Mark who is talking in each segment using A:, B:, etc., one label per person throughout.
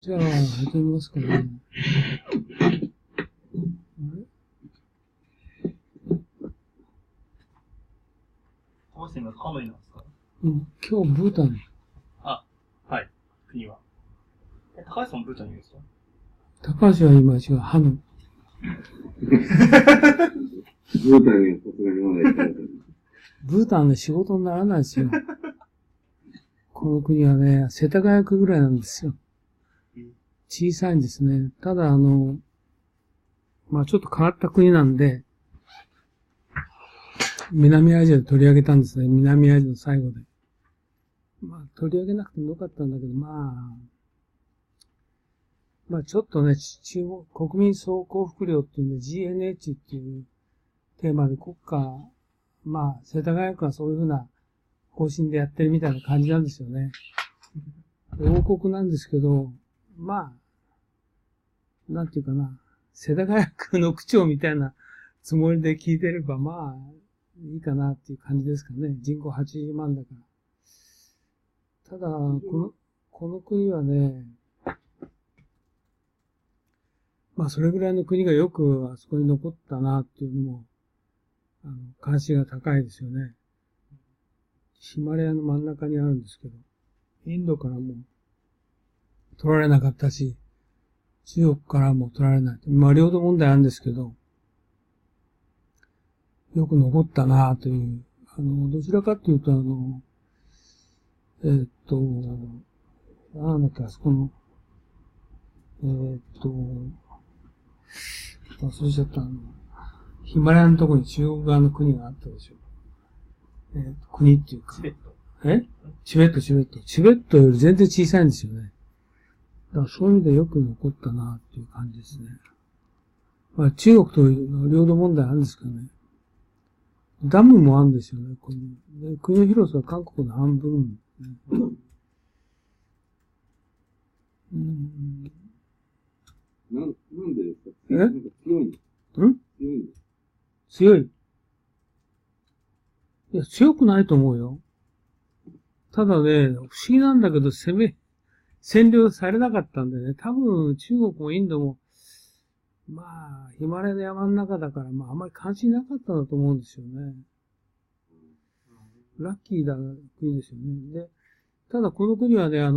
A: じゃあ、始めますかね。
B: 高橋さんがハノイなんですか？
A: 今日、ブータン。
B: あ、はい。国は。高橋さんもブータンにいるんですか？
A: 高橋は今違う、ハノイ。
C: ブータンにはさすがにまだ行かない。
A: ブータンね、仕事にならないですよ。この国はね、世田谷区ぐらいなんですよ。小さいんですね。ただ、まあちょっと変わった国なんで、南アジアで取り上げたんですね。南アジアの最後で。まあ取り上げなくてもよかったんだけど、まあちょっとね、中国、国民総幸福量っていうんで GNH っていうテーマで国家、まあ世田谷区はそういうふうな方針でやってるみたいな感じなんですよね。王国なんですけど、まあ、なんていうかな、世田谷区の区長みたいなつもりで聞いてれば、まあ、いいかなっていう感じですかね。人口80万だから。ただ、この国はね、まあ、それぐらいの国がよくあそこに残ったなっていうのも、関心が高いですよね。ヒマラヤの真ん中にあるんですけど、インドからも取られなかったし、中国からも取られない。まあ、領土問題あるんですけど、よく残ったなという。どちらかというと、なんだっけ、あそこの、忘れちゃった。ヒマラヤのところに中国側の国があったでしょ。国っていうか。
B: チベット。
A: チベットより全然小さいんですよね。だからそういう意味でよく残ったなっていう感じですね。まあ中国と領土問題あるんですけどね。ダムもあるんですよね、ここに。で国の広さは韓国の半分。
C: なんでですか？なんか強いんですか？強いんですか？
A: 強い。いや、強くないと思うよ。ただね、不思議なんだけど、占領されなかったんでね、多分中国もインドも、まあ、ヒマラヤの山の中だから、まあ、あんまり関心なかったんだと思うんですよね。ラッキーな国ですよね。で、ただこの国はね、調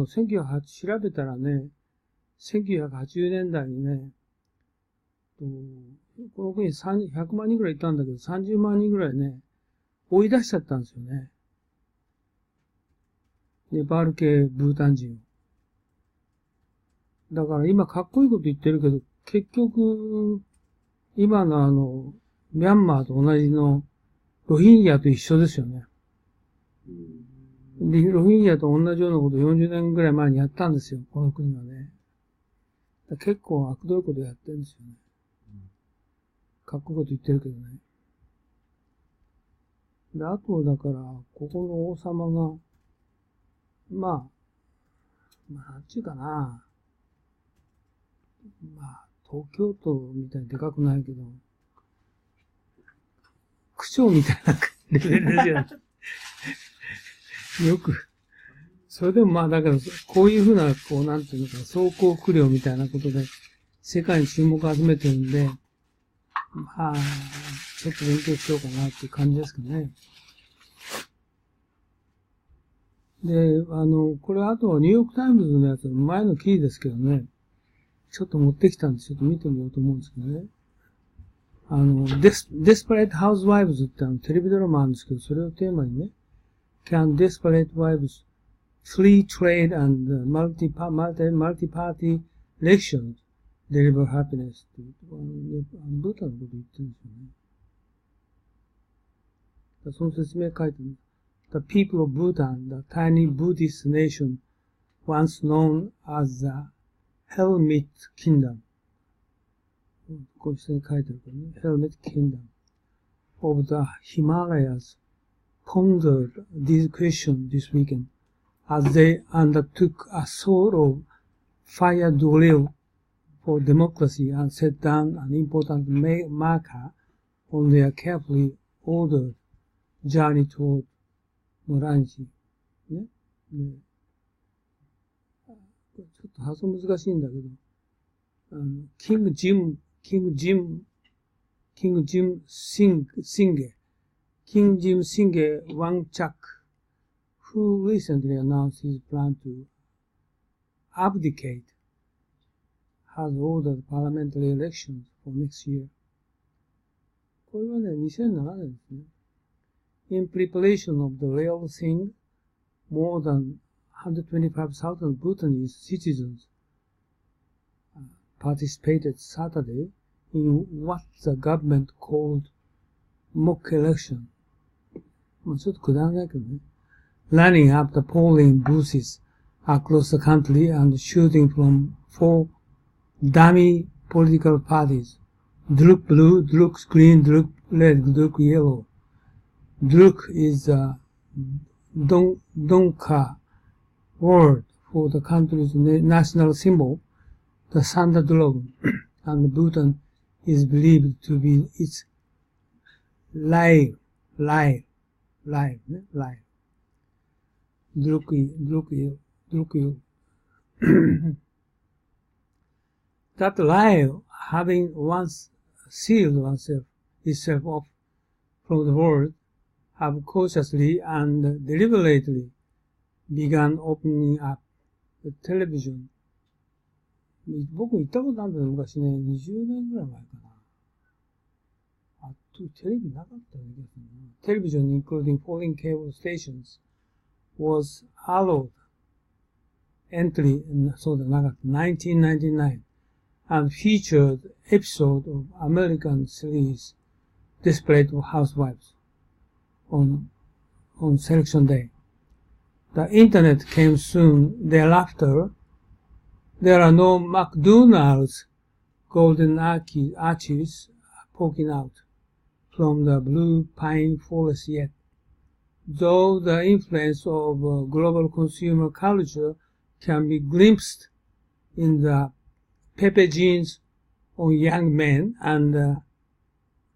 A: べたらね、1980年代にね、この国100万人ぐらいいたんだけど、30万人ぐらいね、追い出しちゃったんですよね。ネパール系ブータン人を。だから今かっこいいこと言ってるけど、結局、今のミャンマーと同じのロヒンギャと一緒ですよね。で、ロヒンギャと同じようなことを40年ぐらい前にやったんですよ、この国はね。結構悪どいことやってるんですよね。かっこいいこと言ってるけどね。で、あと、だから、ここの王様が、まあ、なんちゅうかな。まあ、東京都みたいにでかくないけど、区長みたいなレベルですよね。よく。それでもまあ、だから、こういうふうな、なんていうのか、総幸福量みたいなことで、世界に注目を集めてるんで、まあ、ちょっと勉強しようかなっていう感じですかね。で、これあとはニューヨークタイムズのやつ、前の記事ですけどね、ちょっと持ってきたんで、ちょっと見てみようと思うんですけどね。Desperate Housewives ってテレビドラマあるんですけど、それをテーマにね、Can Desperate Wives Free Trade and Multi-Party Elections Deliver Happiness っていう、ブータンのこと言ってるんですよね。その説明書いてる。The people of Bhutan, the tiny Buddhist nation, once known as the Helmet Kingdom. こういう人に書いてるからね。Helmet Kingdom of the Himalayas pondered this question this weekend as they undertook a sort of fire drill for democracy and set down an important marker on their carefully ordered journey toward morality. ね。ちょっと発音難しいんだけど、King Jim Singh Wangchuk, who recently announced his plan to abdicate, has ordered parliamentary elections for next year. これはね、2007年ですね。In preparation of the real thing, more than 125,000 Bhutanese citizens participated Saturday in what the government called mock election. まあちょっとくだらないけどね。Lining up the polling booths across the country and shooting from 4 dummy political parties. Druk blue, Druk green, Druk red, Druk yellow. Druk is a Donka word for the country's national symbol, the Thunder Dragon, and Bhutan is believed to be its live. Druk. That live, having once sealed itself off from the world, have cautiously and deliberately began opening up the television. 僕行ったことあるんだよ、昔ね。20年ぐらい前かな。テレビなかったよね。Television, including foreign cable stations, was allowed entry in そうだなかった。1999 and featured episode of American series Desperate Housewives on selection day. The internet came soon thereafter. There are no McDonald's golden arches poking out from the blue pine forest yet, though the influence of global consumer culture can be glimpsed in the Pepe jeans on young men and the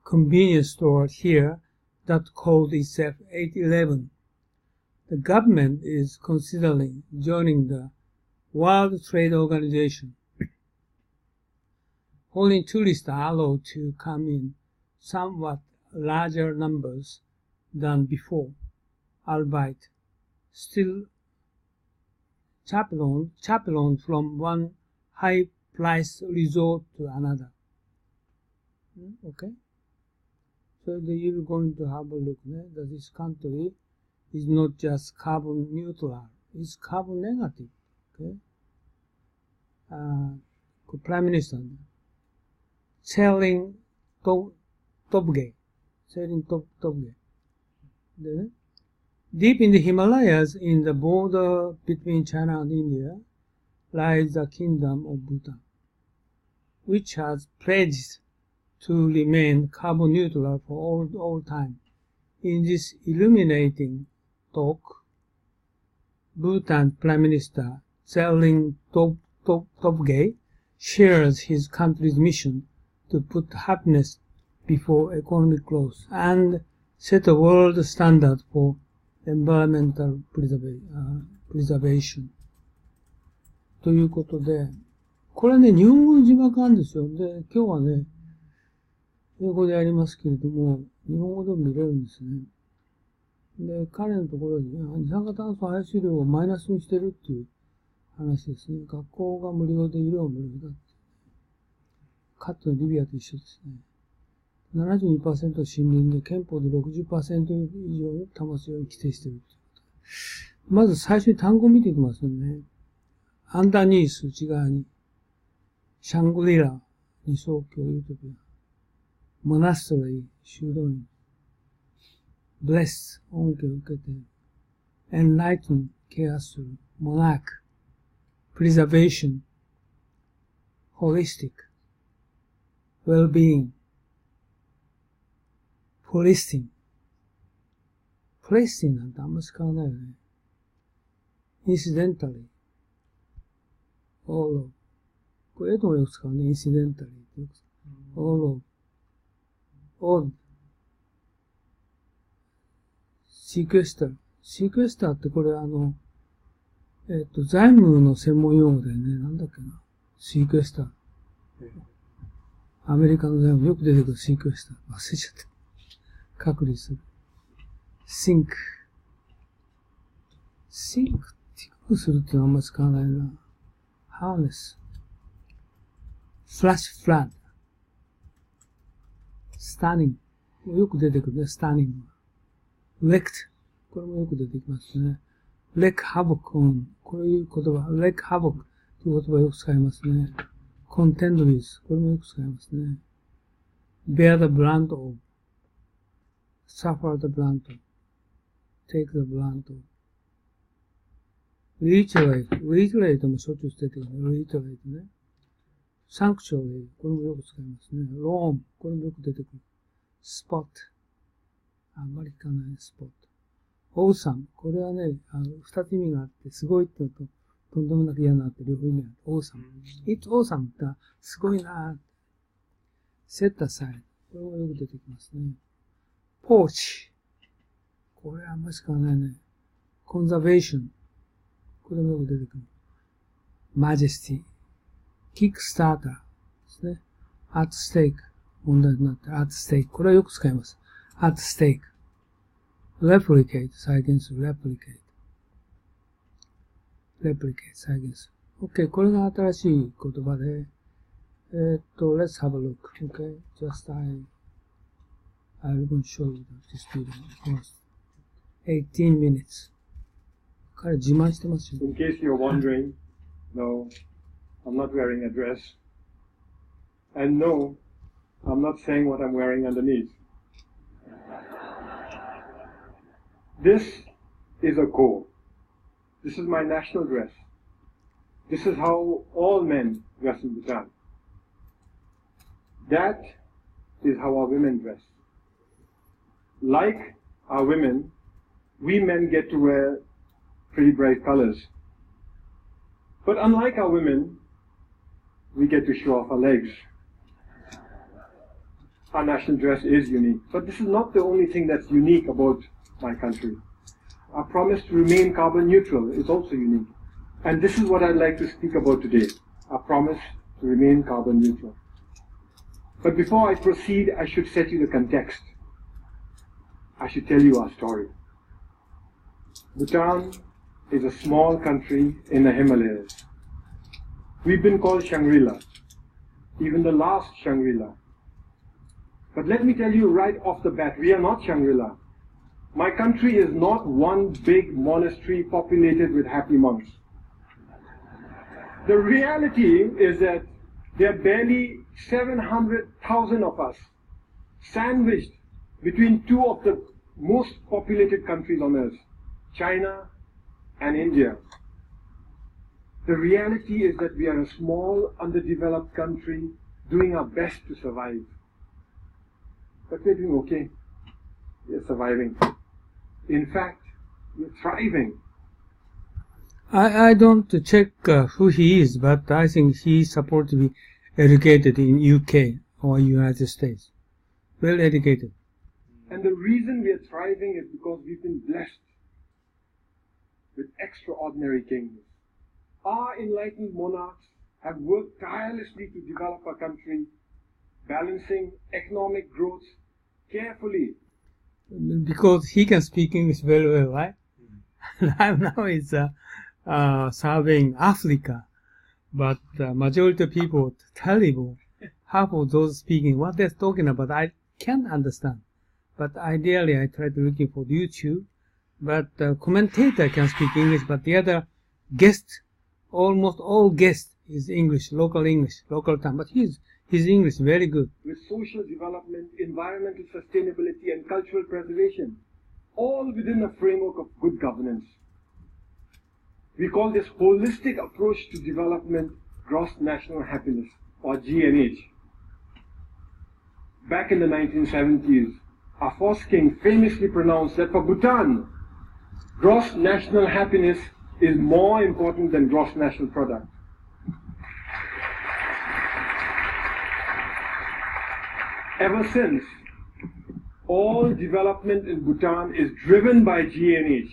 A: convenience store here that called itself 8-Eleven. The government is considering joining the World Trade Organization. Foreign tourists are allowed to come in somewhat larger numbers than before, albeit still chaperoned from one high-priced resort to another. Okay? So you're going to have a look that this country is not just carbon neutral, it's carbon negative. Okay? Prime Minister selling top gay. Deep in the Himalayas, in the border between China and India, lies the kingdom of Bhutan, which has pledged to remain carbon neutral for all time. In this illuminating talk, Bhutan Prime Minister Tselling Topgay shares his country's mission to put happiness before economic growth and set a world standard for environmental preservation. ということで、これね、日本語の字幕なんですよ。で、今日はね、英語でやりますけれども、日本語でも見れるんですね。で、彼のところにね、二酸化炭素排出量をマイナスにしてるっていう話ですね。学校が無料で医療は無料だって。かつてのリビアと一緒ですね。72% 森林で憲法で 60% 以上を保つように規定しているということで。まず最初に単語を見ていきますよね。アンダーニース内側に、シャングリラ、理想郷ユートピア、モナストリー、修道院、ブレス、恩恵を受けて、エンライトン、ケアする、モナーク、プリザベーション、ホリスティック、ウェルビーン、プレスティン。プレスティンなんてあんま使わないよね。incidentally。all of。これ、エドもよく使うね。incidentally ってよく使う。all of。all。sequester。sequester ってこれ財務の専門用語だよね。なんだっけな。シークエスター。アメリカの財務よく出てくるシークエスター。忘れちゃった。隔離する。シンク低くするってのはあんまり使わないな。ハーネス。フラッシュフラッド。スタニング。よく出てくるね、スタニング。レクト。これもよく出てきますね。レクハボクオン。こういう言葉。レクハボクという言葉よく使いますね。コンテンドウィズ。これもよく使いますね。bear the brunt of. suffer the brunt of. take the brunt of. reiterate もしょっちゅう出てくるね。reiterate ね。sanctuary これもよく使いますね。roam これもよく出てくる。spot あんまり聞かないスポット。awesome これはね、二つ意味があって、すごいってのと、とんでもなく嫌なって両方意味がある。awesome it's awesome ってすごいなー。set aside これもよく出てきますね。porch これはあんまり使わないね。conservation これもよく出てくる。majesty Kickstarter ですね。at stake 問題になって at stake これはよく使います。at stake replicate 再現する replicate 再現する OK これが新しい言葉でlet's have a look OK just I'll go and show you this video first 18 minutes 彼自慢してますよ。
D: In case you're wondering, no, I'm not wearing a dress. And no, I'm not saying what I'm wearing underneath. This is a ko. This is my national dress. This is how all men dress in Bhutan. That is how our women dress. Like our women, we men get to wear pretty bright colors. But unlike our women, we get to show off our legs. Our national dress is unique. But this is not the only thing that's unique about my country. Our promise to remain carbon neutral is also unique. And this is what I'd like to speak about today. Our promise to remain carbon neutral. But before I proceed, I should set you the context. I should tell you our story. Bhutan is a small country in the Himalayas. We've been called Shangri-La, even the last Shangri-La. But let me tell you right off the bat, we are not Shangri-La. My country is not one big monastery populated with happy monks. The reality is that there are barely 700,000 of us, sandwiched between two of the most populated countries on earth, China and India. The reality is that we are a small, underdeveloped country doing our best to survive. But we're doing okay. We're surviving. In fact, we're thriving.
A: I don't check who he is, but I think he's supposed to be educated in UK or United States. Well educated.
D: And the reason we're thriving is because we've been blessed with extraordinary kings. Our enlightened monarchs have worked tirelessly to develop our country, balancing economic growth carefully.
A: Because he can speak English very well, right? Now it's serving Africa, but majority of people, terrible. Half of those speaking, what they're talking about, I can't understand. But ideally, I try to looking for YouTube. But commentator can speak English, but the other guest, almost all guests is English, local time. But his English very good.
D: With social development, environmental sustainability, and cultural preservation, all within a framework of good governance. We call this holistic approach to development gross national happiness, or GNH. Back in the 1970s, our first king famously pronounced that for Bhutan, gross national happiness is more important than gross national product. Ever since, all development in Bhutan is driven by GNH.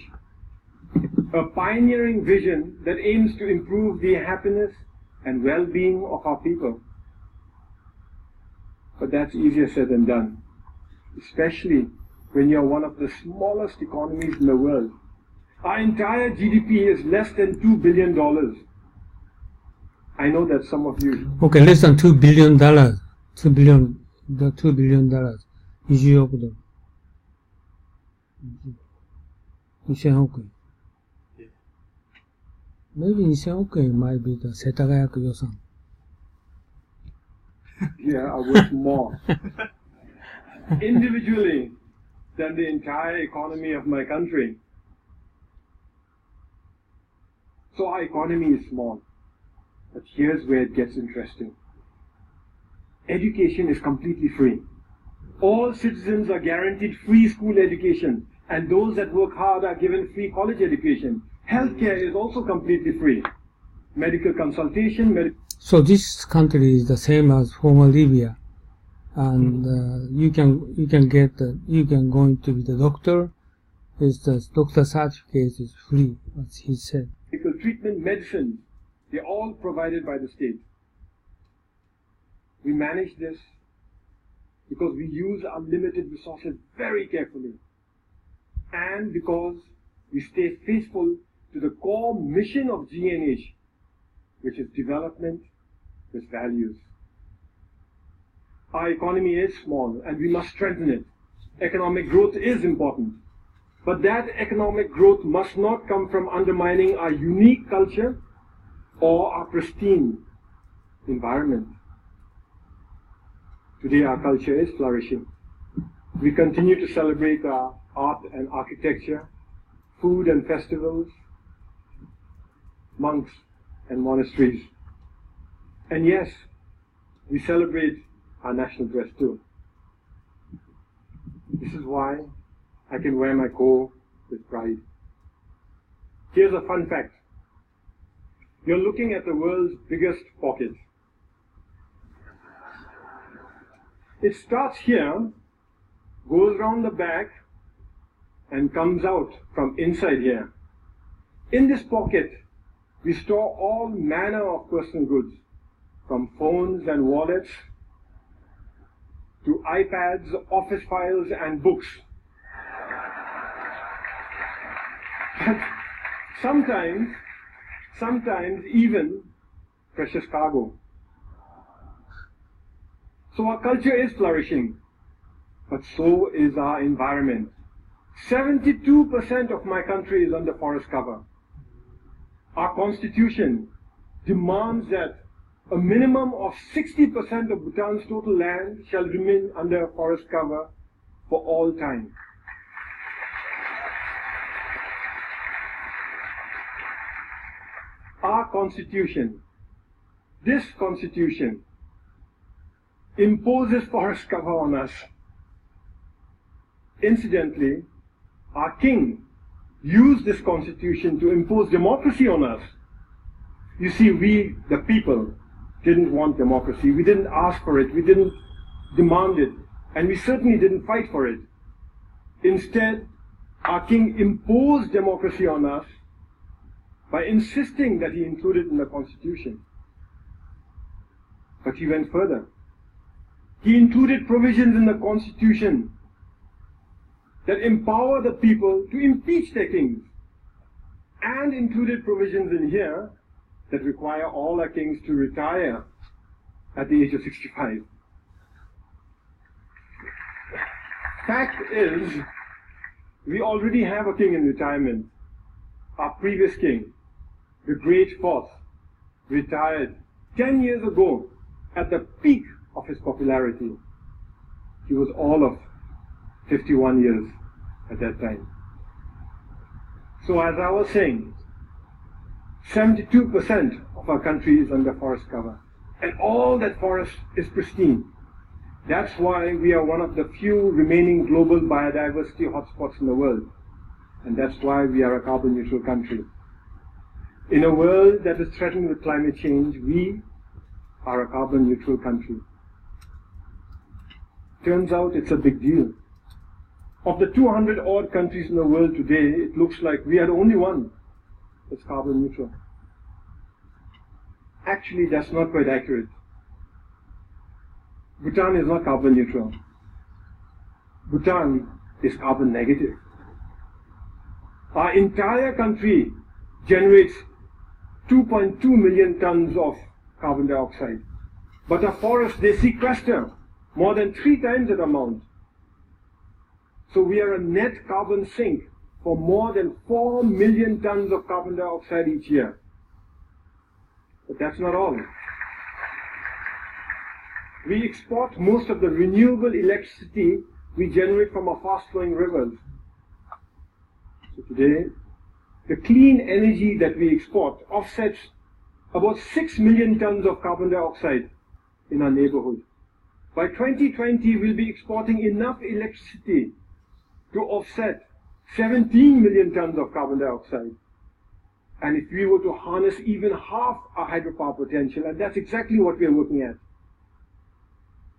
D: a pioneering vision that aims to improve the happiness and well-being of our people. But that's easier said than done, especially when you're one of the smallest economies in the world. Our entire GDP is less than $2 billion. I know that some of you...
A: Okay, less than $2 billion. $2 billion. The $2 billion. 20億ドル。2000億円。Maybe 2000億円 might be the 世田谷区予算。
D: Yeah, I wish more. Individually than the entire economy of my country. So our economy is small. But here's where it gets interesting. Education is completely free. All citizens are guaranteed free school education, and those that work hard are given free college education. Healthcare is also completely free. Medical consultation.
A: So this country is the same as former Libya, and you can go into the doctor. The doctor certificate is free, as he said.
D: Medical treatment, medicine, they're all provided by the state. We manage this because we use our limited resources very carefully, and because we stay faithful to the core mission of GNH, which is development with values. Our economy is small and we must strengthen it. Economic growth is important, but that economic growth must not come from undermining our unique culture or our pristine environment. Today our culture is flourishing. We continue to celebrate our art and architecture, food and festivals, monks and monasteries. And yes, we celebrate our national dress too. This is why I can wear my koh with pride. Here's a fun fact. You're looking at the world's biggest pocket. It starts here, goes round the back, and comes out from inside here. In this pocket, we store all manner of personal goods, from phones and wallets to iPads, office files, and books. But sometimes even precious cargo. So our culture is flourishing, but so is our environment. 72% of my country is under forest cover. Our constitution demands that a minimum of 60% of Bhutan's total land shall remain under forest cover for all time. Our constitution, this constitution, imposes forest cover on us. Incidentally, our king used this constitution to impose democracy on us. You see, we, the people, didn't want democracy. We didn't ask for it. We didn't demand it. And we certainly didn't fight for it. Instead, our king imposed democracy on us by insisting that he include it in the constitution. But he went further. He included provisions in the constitution that empower the people to impeach their kings, and included provisions in here that require all our kings to retire at the age of 65. Fact is, we already have a king in retirement. Our previous king, the Great Fourth, retired 10 years ago at the peak of his popularity. He was all of 51 years at that time. So as I was saying, 72% of our country is under forest cover, and all that forest is pristine. That's why we are one of the few remaining global biodiversity hotspots in the world, and that's why we are a carbon neutral country. In a world that is threatened with climate change, we are a carbon neutral country. Turns out it's a big deal. Of the 200 odd countries in the world today, it looks like we are the only one it's carbon neutral. Actually, that's not quite accurate. Bhutan is not carbon neutral. Bhutan is carbon negative. Our entire country generates 2.2 million tons of carbon dioxide. But our forests, they sequester more than 3 times that amount. So we are a net carbon sink for more than 4 million tons of carbon dioxide each year. But that's not all. We export most of the renewable electricity we generate from our fast-flowing rivers. So today, the clean energy that we export offsets about 6 million tons of carbon dioxide in our neighborhood. By 2020, we'll be exporting enough electricity to offset 17 million tons of carbon dioxide. And if we were to harness even half our hydropower potential, and that's exactly what we are working at,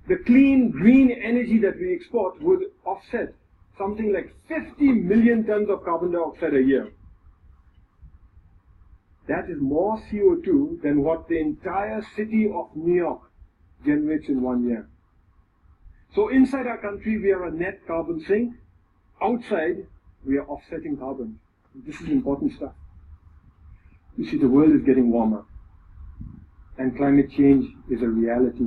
D: the clean, green energy that we export would offset something like 50 million tons of carbon dioxide a year. That is more CO2 than what the entire city of New York generates in 1 year. So inside our country, we are a net carbon sink. Outside, we are offsetting carbon. This is important stuff. You see, the world is getting warmer, and climate change is a reality.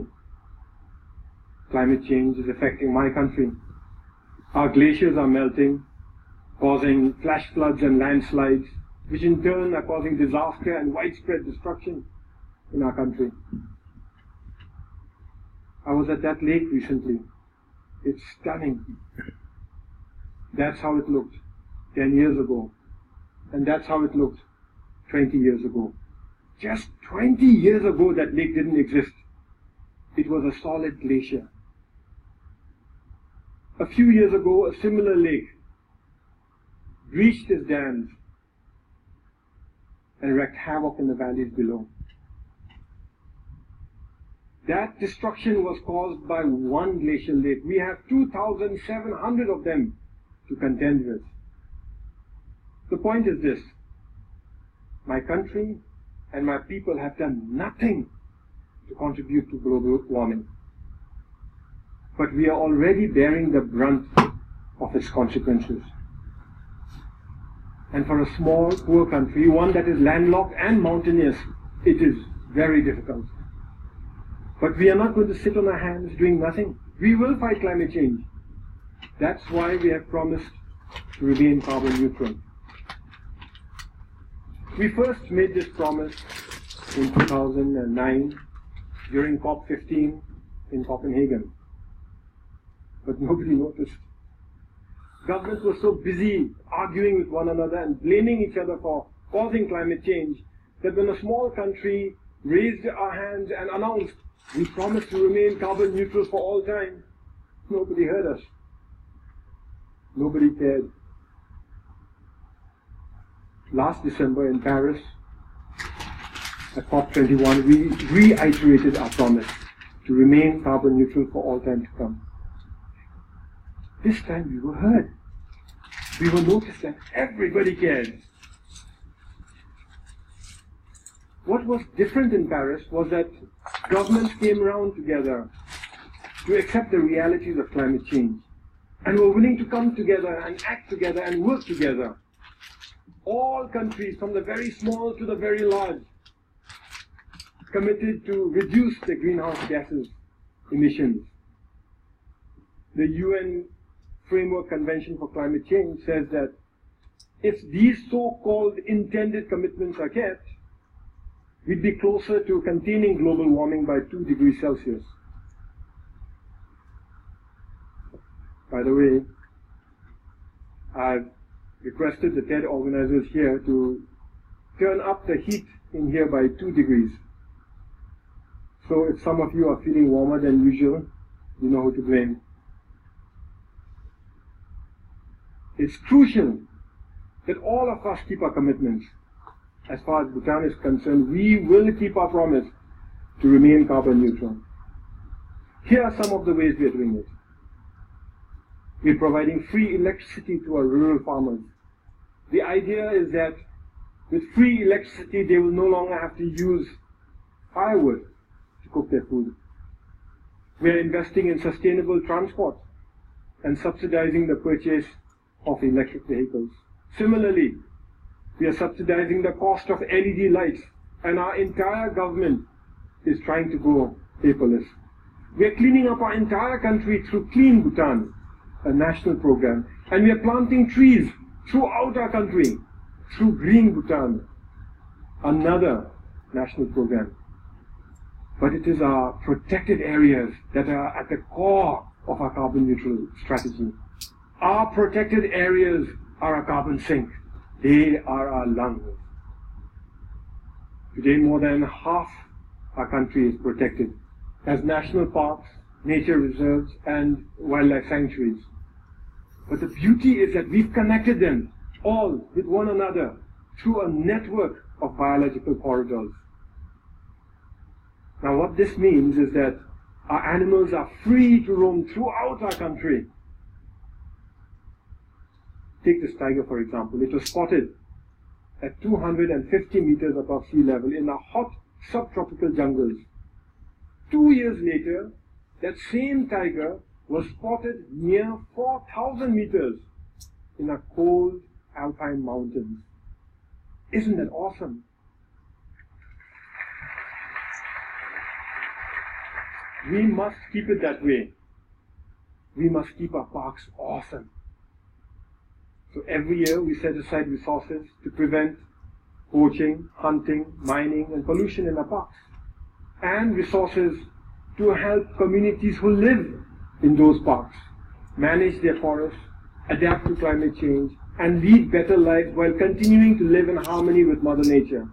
D: Climate change is affecting my country. Our glaciers are melting, causing flash floods and landslides, which in turn are causing disaster and widespread destruction in our country. I was at that lake recently. It's stunning. That's how it looked 10 years ago. And that's how it looked 20 years ago. Just 20 years ago, that lake didn't exist. It was a solid glacier. A few years ago, a similar lake breached its dams and wreaked havoc in the valleys below. That destruction was caused by one glacial lake. We have 2,700 of them to contend with. The point is this: my country and my people have done nothing to contribute to global warming. But we are already bearing the brunt of its consequences. And for a small, poor country, one that is landlocked and mountainous, it is very difficult. But we are not going to sit on our hands doing nothing. We will fight climate change. That's why we have promised to remain carbon neutral. We first made this promise in 2009 during COP15 in Copenhagen. But nobody noticed. Governments were so busy arguing with one another and blaming each other for causing climate change that when a small country raised our hands and announced, we promise to remain carbon neutral for all time, nobody heard us. Nobody cared. Last December in Paris, at COP21, we reiterated our promise to remain carbon neutral for all time to come. This time we were heard. We were noticed and everybody cared. What was different in Paris was that governments came around together to accept the realities of climate change and were willing to come together and act together and work together. All countries, from the very small to the very large, committed to reduce the greenhouse gases emissions. The UN Framework Convention for Climate Change says that if these so-called intended commitments are kept, we'd be closer to containing global warming by 2 degrees Celsius. By the way, I've requested the TED organizers here to turn up the heat in here by 2 degrees. So if some of you are feeling warmer than usual, you know who to blame. It's crucial that all of us keep our commitments. As far as Bhutan is concerned, we will keep our promise to remain carbon neutral. Here are some of the ways we are doing it. We're providing free electricity to our rural farmers. The idea is that With free electricity, they will no longer have to use firewood to cook their food. We are investing in sustainable transport and subsidizing the purchase of electric vehicles. Similarly, we are subsidizing the cost of LED lights, and our entire government is trying to go paperless. We are cleaning up our entire country through Clean Bhutan, a national program, and we are planting trees throughout our country through Green Bhutan, another national program. But it is our protected areas that are at the core of our carbon neutral strategy. Our protected areas are a carbon sink. They are our lungs. Today, more than half our country is protected as national parks, nature reserves, and wildlife sanctuaries. But the beauty is that we've connected them all with one another through a network of biological corridors. Now, what this means is that our animals are free to roam throughout our country. Take this tiger, for example. It was spotted at 250 meters above sea level in the hot subtropical jungles. 2 years later, that same tiger was spotted near 4,000 meters in a cold alpine mountains. Isn't that awesome? We must keep it that way. We must keep our parks awesome. So every year we set aside resources to prevent poaching, hunting, mining, and pollution in our parks, and resources to help communities who live in those parks manage their forests, adapt to climate change, and lead better lives while continuing to live in harmony with Mother Nature.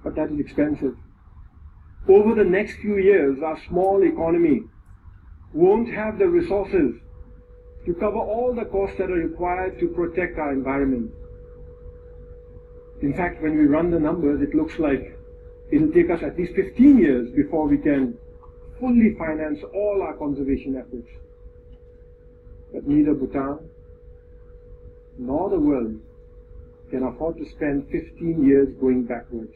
D: But that is expensive. Over the next few years, our small economy won't have the resources to cover all the costs that are required to protect our environment. In fact, when we run the numbers, it looks like it'll take us at least 15 years before we can fully finance all our conservation efforts. But neither Bhutan nor the world can afford to spend 15 years going backwards.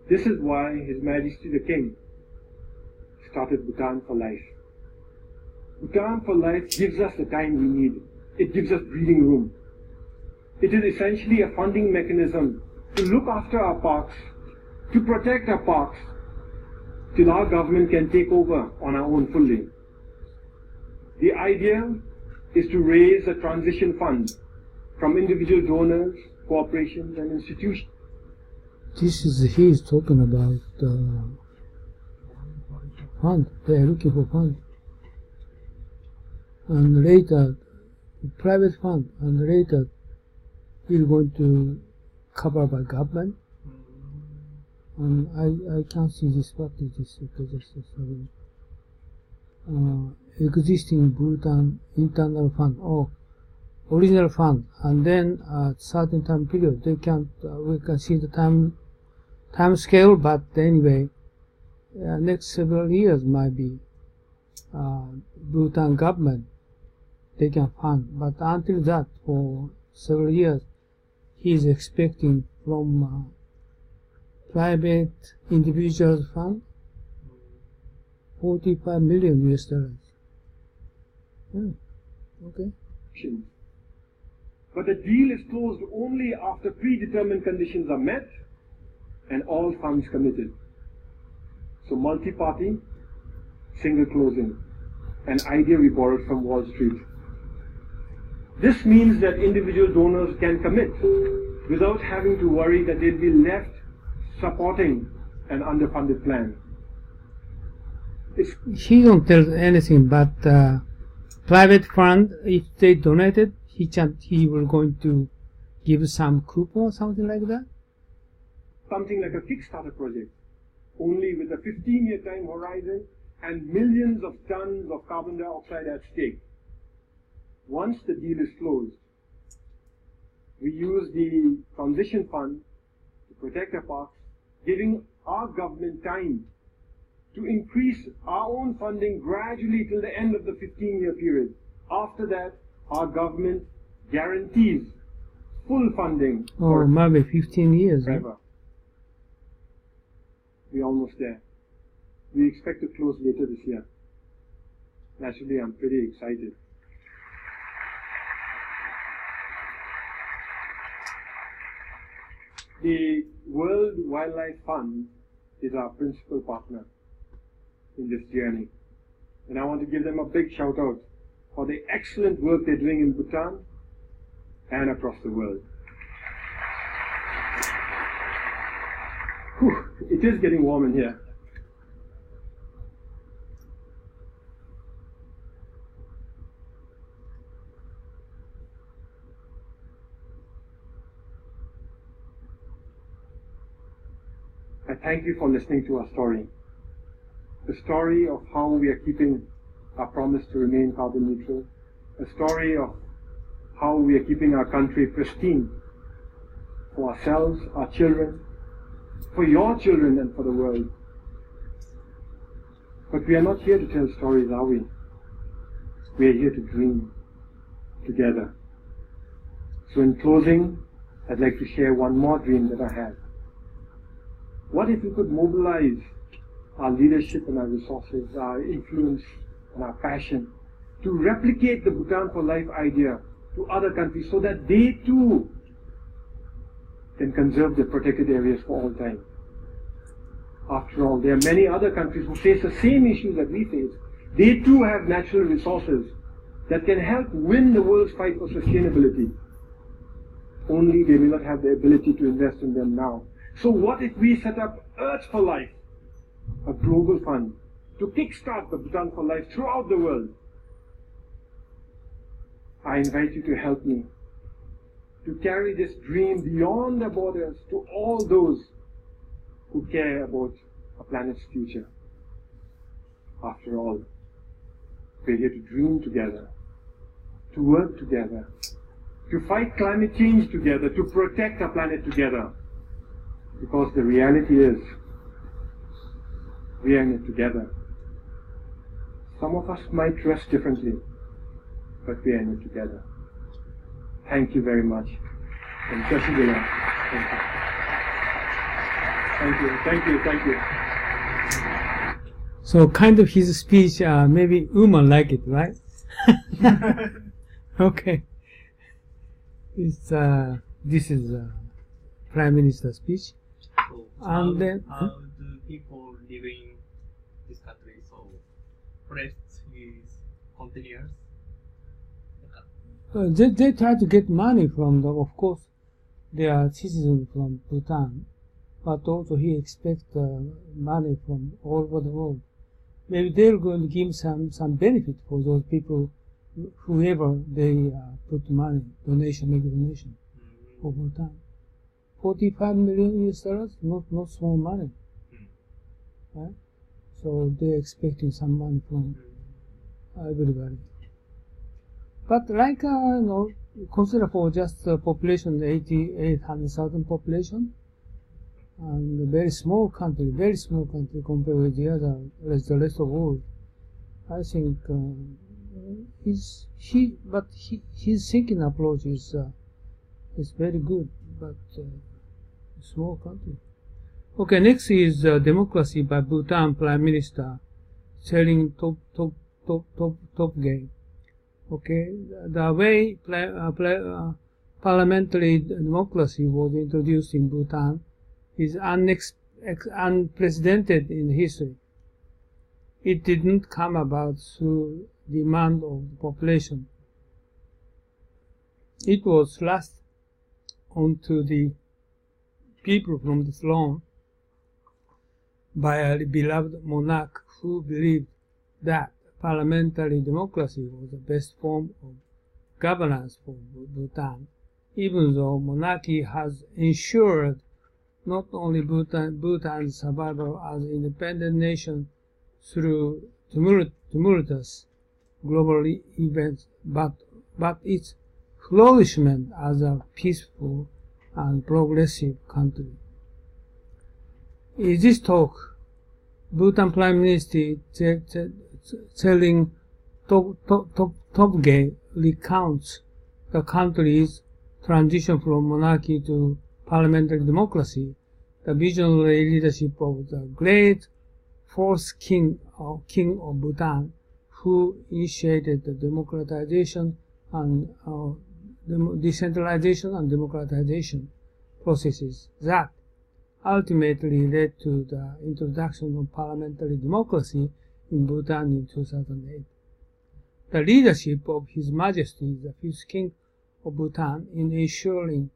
D: This is why His Majesty the King started Bhutan for Life. Bhutan for Life gives us the time we need. It gives us breathing room. It is essentially a funding mechanism to look after our parks, to protect our parks, till our government can take over on our own fully. The idea is to raise a transition fund from individual donors, corporations, and institutions.
A: He is talking about fund. They are looking for fund. And later, private fund, and later, he's going to cover by government. And I can't see this, what is this? Existing Bhutan internal fund, or original fund, and then at certain time period, they can't, we can see the time scale, but anyway, next several years might be Bhutan government, they can fund, but until that, for several years, he is expecting from private individuals fund $45 million US. Okay.
D: But the deal is closed only after predetermined conditions are met and all funds committed. So multi-party, single closing, an idea we borrowed from Wall Street. This means that individual donors can commit without having to worry that they'll be left supporting an underfunded plan.
A: He don't tell anything, but private fund, if they donated, he will going to give some coupon or something like that?
D: Something like a Kickstarter project, only with a 15-year time horizon and millions of tons of carbon dioxide at stake. Once the deal is closed, we use the transition fund to protect our parks, giving our government time to increase our own funding gradually till the end of the 15-year period. After that, our government guarantees full funding
A: Oh,
D: for
A: maybe 15 years. Huh?
D: forever. We're almost there. We expect to close later this year. Naturally, I'm pretty excited. The World Wildlife Fund is our principal partner in this journey. And I want to give them a big shout out for the excellent work they're doing in Bhutan and across the world. Whew, it is getting warm in here. I thank you for listening to our story. The story of how we are keeping our promise to remain carbon neutral. A story of how we are keeping our country pristine for ourselves, our children, for your children and for the world. But we are not here to tell stories, are we? We are here to dream together. So in closing, I'd like to share one more dream that I had. What if we could mobilize our leadership and our resources, our influence and our passion to replicate the Bhutan for Life idea to other countries so that they too can conserve their protected areas for all time? After all, there are many other countries who face the same issues that we face. They too have natural resources that can help win the world's fight for sustainability. Only they may not have the ability to invest in them now. So what if we set up Earth for Life, a global fund, to kickstart the Bhutan for Life throughout the world? I invite you to help me to carry this dream beyond the borders to all those who care about our planet's future. After all, we're here to dream together, to work together, to fight climate change together, to protect our planet together. Because the reality is, we are in it together. Some of us might dress differently, but we are in it together. Thank you very much. And thank you. Thank you. Thank you.
A: So kind of his speech, maybe Unno like it, right? Okay. This is Prime Minister's speech.
B: So
A: And then
B: how do people living in this country so forest is continuous?
A: they try to get money from them. Of course, they are citizens from Bhutan, but also he expects money from all over the world. Maybe they're going to give some benefit for those people, whoever they put money, make a donation for Bhutan. 45 million US dollars, not small money. Right? So they're expecting some money from everybody. But like, consider for just the population, 800,000 population, and a very small country compared with the rest of the world. I think his thinking approach is very good, but small country. Okay, next is democracy by Bhutan Prime Minister selling top game. Okay, the way parliamentary democracy was introduced in Bhutan is unprecedented in history. It didn't come about through demand of the population. It was thrust onto the people from the throne by a beloved monarch who believed that parliamentary democracy was the best form of governance for Bhutan, even though monarchy has ensured not only Bhutan's survival as an independent nation through tumultuous global events, but its flourishment as a peaceful and progressive country. In this talk, Bhutan Prime Minister selling top game recounts the country's transition from monarchy to parliamentary democracy, the visionary leadership of the great fourth king of Bhutan, who initiated the democratization and decentralization and democratization processes that ultimately led to the introduction of parliamentary democracy in Bhutan in 2008. The leadership of His Majesty, the fifth king of Bhutan, in ensuring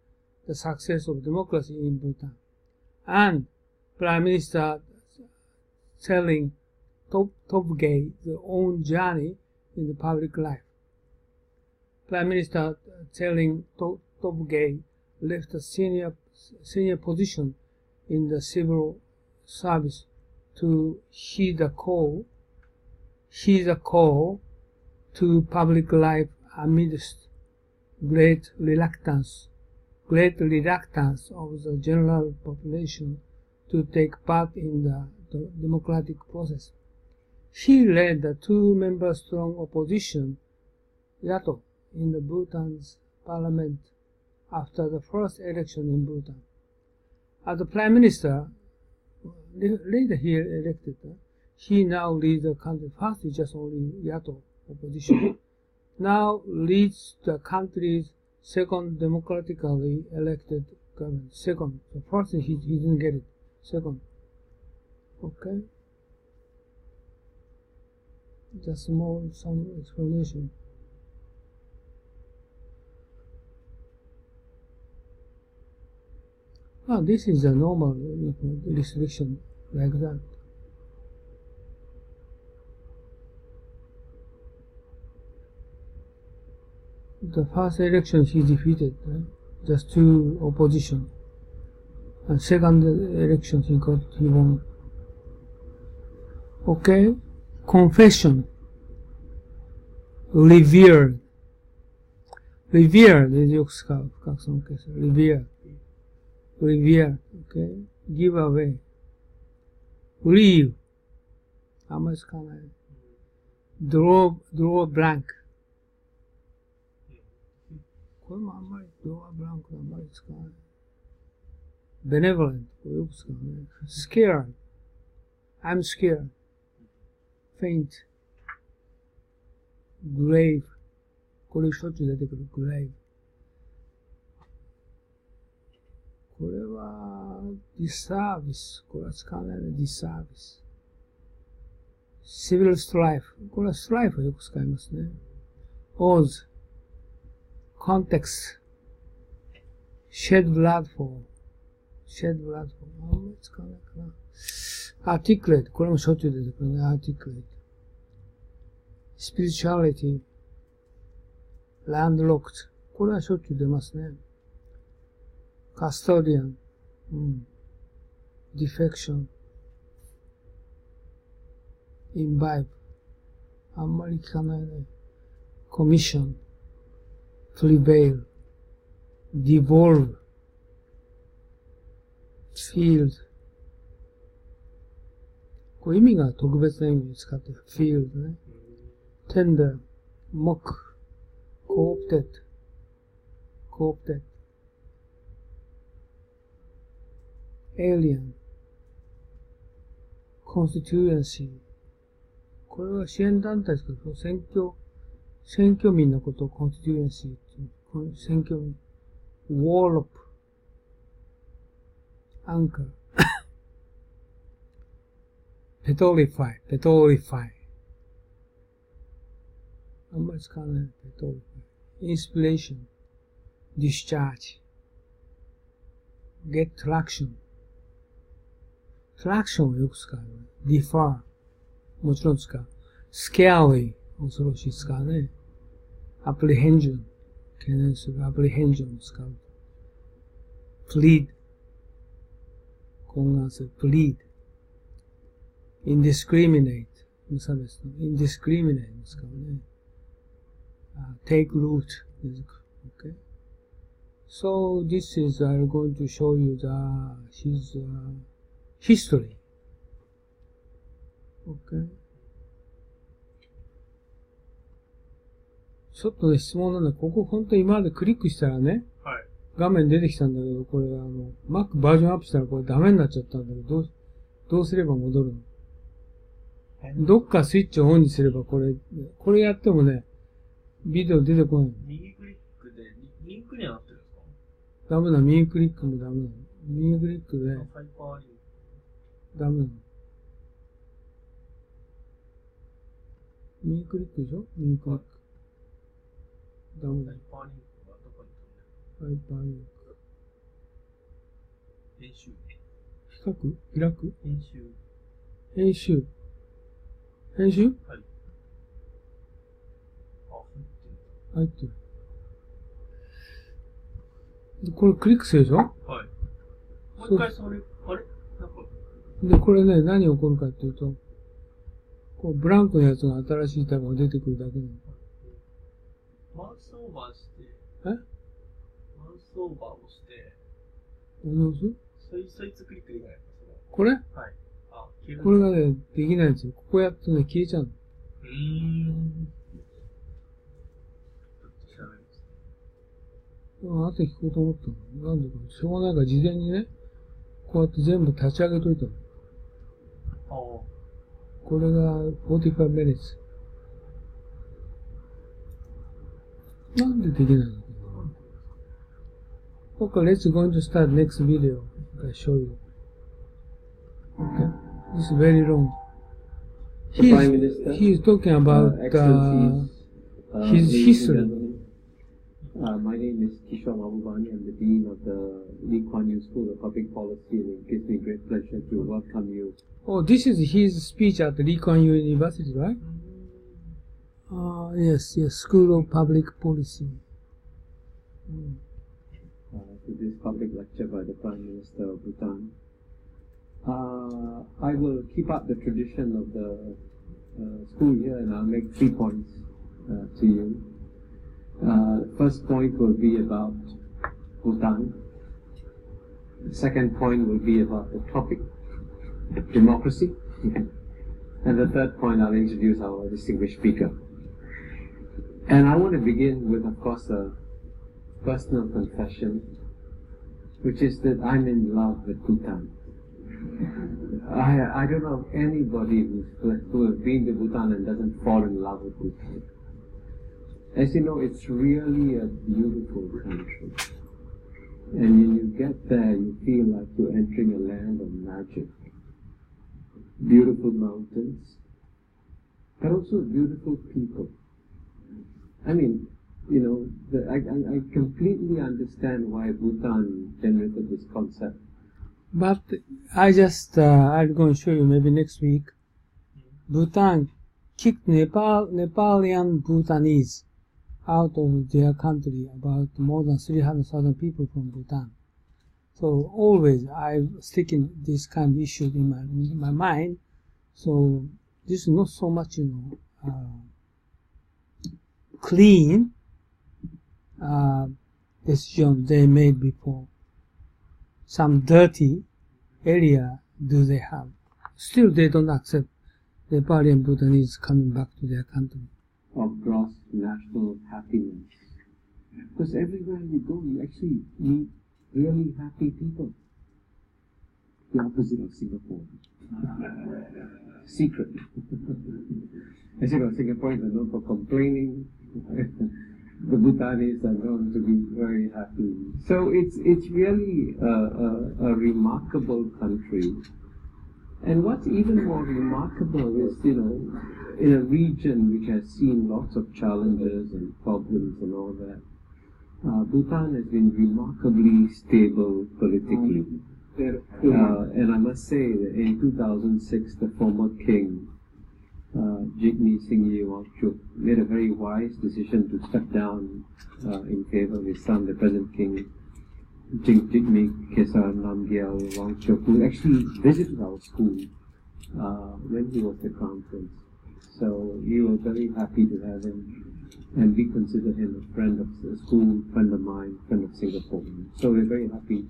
A: the success of democracy in Bhutan, and Prime Minister telling Tobgay their own journey in the public life. Prime Minister telling Tobgay left a senior position in the civil service to heed the call to public life amidst great reluctance of the general population to take part in the democratic process. He led the two-member-strong opposition, Yato, in the Bhutan's parliament after the first election in Bhutan. As the Prime Minister, later he elected, he now leads the country. First, it's just only Yato opposition. Now leads the country's second democratically elected government. Second. The first, he didn't get it. Second. Okay. Just some explanation. This is a normal restriction like that. The first election he defeated, just two opposition. And second election he won. Okay, confession. Revered. Revered is よく使う。深く尊敬する。Revered. Revere, okay? Give away. Leave. あんまり使わない。Draw blank. これもあんまり、draw blank あんまり使わない。Benevolent. これよく使うね。Scared. I'm scared. Faint. Grave. これしょっちゅう出てくる。Grave. これは、disservice。これは使わないね。disservice。civil strife。これは strife をよく使いますね。oath。context。shed blood for。shed blood for。あんまり使わないかな。articulate。これもしょっちゅう出てくるね。articulate。spirituality。landlocked。これはしょっちゅう出ますね。custodian, defection, imbibe, あんまり聞かないね。commission, prevail, devolve, field, これ意味が特別な意味に使ってる。field ね。tender, mock, co-opted, alien, constituency。これは支援団体ですけど、選挙民のことを constituency っていう。選挙民。wallop, anchor, petrify。あんまり使わない。petrify。inspiration, discharge, get traction。traction をよく使う。defer。もちろん使う。scary。恐ろしい使うね。apprehension。懸念する。apprehension を使う。plead。懇願する。plead。indiscriminate。無差別の。indiscriminate を使うね。take root. Okay. So this is I'm going to show you his history. Okay. ちょっとね、質問なんだ。ここ本当に今までクリックしたらね、
B: はい。
A: 画面出てきたんだけど、これMac バージョンアップしたらこれダメになっちゃったんだけど、どうすれば戻るの？どっかスイッチをオンにすればこれやってもね、ビデオ出てこないの。
B: 右クリックで、リンクにはなってるんですか？
A: ダメだ、右クリックもダメなの。右クリックで、
B: ハイパーリンク。
A: ダメなの。右クリックでしょ？右クリック。ダメだ
B: ハイ。パーリンクはどこに飛んでる？
A: ハイパーリンク。
B: 編集。
A: 開く
B: 編集。
A: 編集。編集？
B: はい。あ、
A: 入ってる。でこれクリックするでしょ？
B: はい。もう一回それ、あれなんか。
A: で、これね、何起こるかっていうと、こうブランクのやつが新しいタブが出てくるだけなの。
B: マウスオーバーして、
A: え？
B: マウスオーバーをして、
A: 何をする？
B: そいつクリックできないんですよ。
A: これ？
B: はい。あ、消える。
A: これがね、できないんですよ。ここやっとね、消えちゃうの。
B: ちょっと調べます。
A: 後で聞こうと思ったの。なんでか、しょうがないから事前にね、こうやって全部立ち上げといたの。
B: ああ。
A: これが45 minutes。なんでできないのかな。Okay, let's going to start next video. I'll show you. Okay, this is very long.
C: The Prime Minister,
A: He is talking about
C: Excellencies,
A: his
C: ladies and
A: history.
C: gentlemen. My name is Kishore Mahbubani. I'm the Dean of the Lee Kuan Yew School of Public Policy, and it gives me great pleasure to welcome you.
A: Oh, this is his speech at Lee Kuan Yew University, right? Yes, School of Public Policy.
C: To this public lecture by the Prime Minister of Bhutan. I will keep up the tradition of the school here, and I'll make 3 points to you. First point will be about Bhutan. The second point will be about the topic, democracy. And the third point, I'll introduce our distinguished speaker. And I want to begin with, of course, a personal confession, which is that I'm in love with Bhutan. I don't know of anybody who has been to Bhutan and doesn't fall in love with Bhutan. As you know, it's really a beautiful country. And when you get there, you feel like you're entering a land of magic. Beautiful mountains, but also beautiful people. I mean, you know, I completely understand why Bhutan generated this concept.
A: But I'll go and show you maybe next week. Bhutan kicked Nepalian Bhutanese out of their country, about more than 300,000 people from Bhutan. So always I'm sticking this kind of issue in my mind. So this is not so much, clean decision they made before. Some dirty area do they have. Still they don't accept Nepalian Bhutanese coming back to their country.
C: Of gross national happiness. Because everywhere you go, you actually meet really happy people. The opposite of Singapore. Secret. As you know, Singaporeans are known for complaining. The Bhutanese are known to be very happy. So it's really a remarkable country. And what's even more remarkable is, in a region which has seen lots of challenges and problems and all that, Bhutan has been remarkably stable politically. And I must say that in 2006, the former king, Jigme Singye Wangchuk, made a very wise decision to step down in favor of his son, the present king, Jigme Khesar Namgyal Wangchuk, who actually visited our school when he was the crown prince. So we were very happy to have him, and we consider him a friend of the school, friend of mine, friend of Singapore. So we're very happy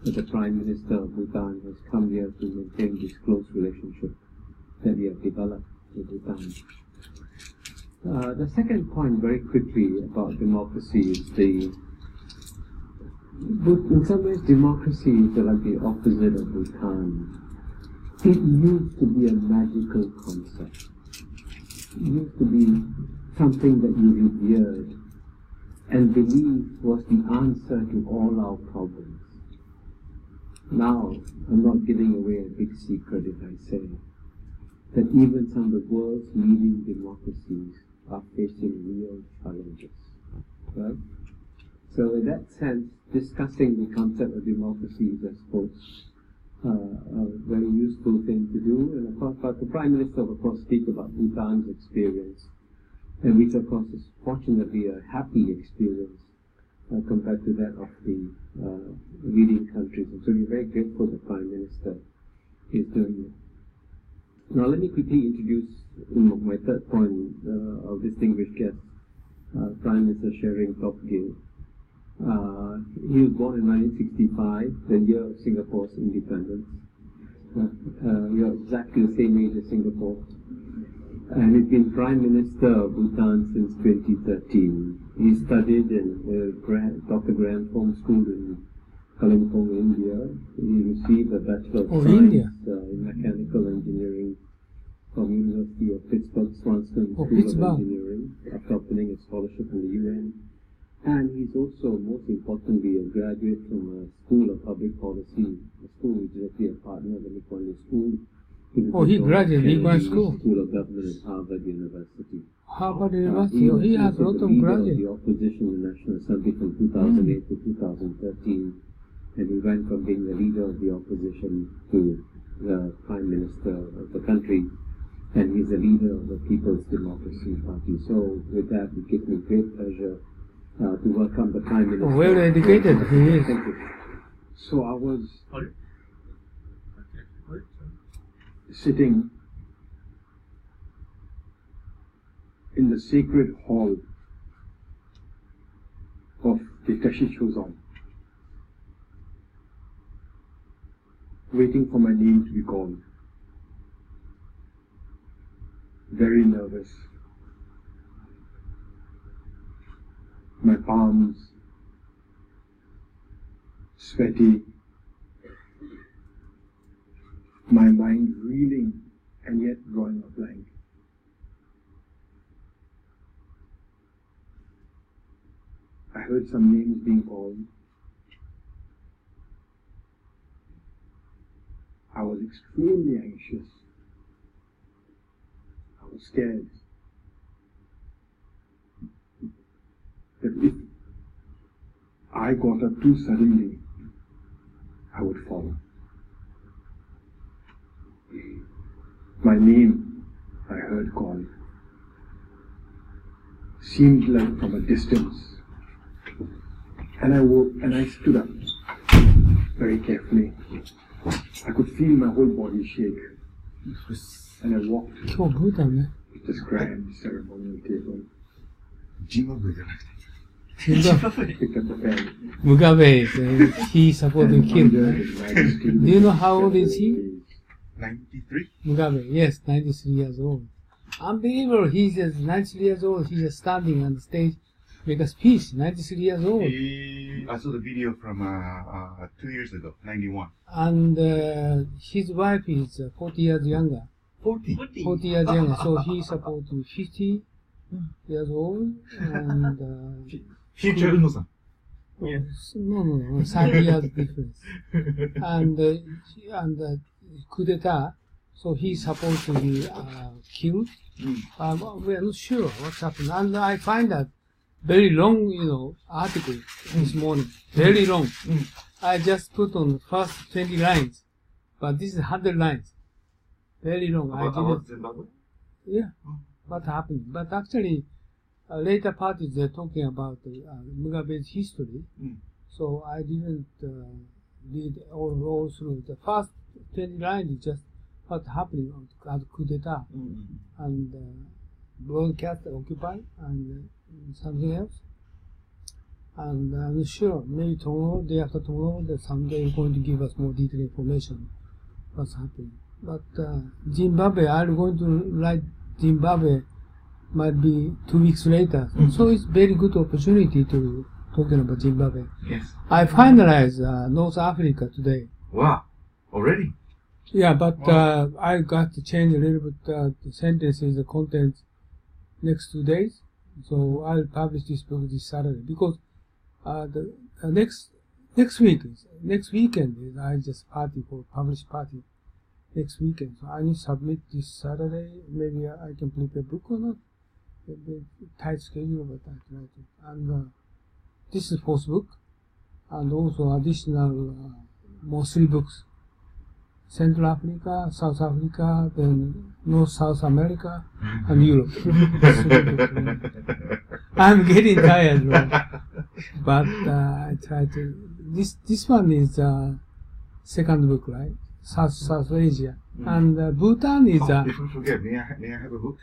C: that the Prime Minister of Bhutan has come here to maintain this close relationship that we have developed with Bhutan. The second point, very quickly, about democracy is But in some ways, democracy is like the opposite of Bhutan. It used to be a magical concept. It used to be something that you revered and believed was the answer to all our problems. Now, I'm not giving away a big secret if I say that even some of the world's leading democracies are facing real challenges. Right? So in that sense, discussing the concept of democracy is, I suppose, a very useful thing to do. And of course, but the Prime Minister, of course, speak about Bhutan's experience, and which, of course, is fortunately a happy experience compared to that of the leading countries. And so we're very grateful the Prime Minister is doing it. Now, let me quickly introduce my third point of distinguished guest, Prime Minister Tshering Topgay. He was born in 1965, the year of Singapore's independence. You're exactly the same age as Singapore. And he's been Prime Minister of Bhutan since 2013. He studied in Dr. Graham Home School in Kalimpong, India. He received a Bachelor of Science in Mechanical Engineering from University of Pittsburgh Swanson School of Engineering, after obtaining a scholarship from the UN. And he's also, most importantly, a graduate from a School of Public Policy, a school which is actually a partner of the Lee Kuan Yew School.
A: He graduated Lee Kuan Yew School.
C: School of Government at Harvard University.
A: Harvard University. He has a lot of graduates.
C: The opposition in the National Assembly from 2008 to 2013, and he went from being the leader of the opposition to the Prime Minister of the country, and he's the leader of the People's Democracy Party. So with that, it gives me great pleasure to welcome the Prime Minister.
A: Well educated he is.
C: Thank you.
D: So I was sitting in the sacred hall of the Tashi Chozong, waiting for my name to be called. Very nervous. My palms sweaty, my mind reeling and yet drawing a blank. I heard some names being called. I was extremely anxious. I was scared that if I got up too suddenly, I would fall. My name, I heard called, seemed like from a distance. And I woke and I stood up very carefully. I could feel my whole body shake. And I walked to this grand ceremonial table. Picked up the pen.
A: Mugabe, he supported him. Do you know how old is he?
E: 93.
A: Mugabe, yes, 93 years old. Unbelievable, he's just 93 years old, he's just standing on the stage, make a speech, 93 years old.
E: I saw the video from 2 years ago, 91.
A: And his wife is 40 years younger.
E: 40
A: years younger, so he's about 50 years old. And
E: future Unno-san.
A: Yes. No, 30 years difference. And coup d'etat, so he's supposed to be killed. We are not sure what's happened. And I find that very long, article this morning. Very long. I just put on the first 20 lines, but this is 100 lines. Very long.
E: About Zimbabwe?
A: Yeah. What happened? But actually, later parties they're talking about Mugabe's history. So I didn't read all through. The first 20 lines is just what happened at coup d'etat and broadcast Occupy and something else. And I'm sure maybe tomorrow, day after tomorrow, that someday you're going to give us more detailed information what's happening. But Zimbabwe, I'm going to write Zimbabwe might be 2 weeks later. So it's very good opportunity to talking about Zimbabwe.
E: Yes.
A: I finalized North Africa today.
E: Wow. Already?
A: Yeah, but I got to change a little bit the sentences, the content next 2 days. So I'll publish this book this Saturday because the next weekend is I just party for publish party next weekend. So I need to submit this Saturday. Maybe I can prepare a book or not. A bit tight schedule, but I try to. And this is fourth book, and also additional more 3 books. Central Africa, South Africa, then North South America, and Europe. I'm getting tired, but I try to. This one is second book, right? South Asia, and Bhutan is.
E: Before we forget, may I have a book?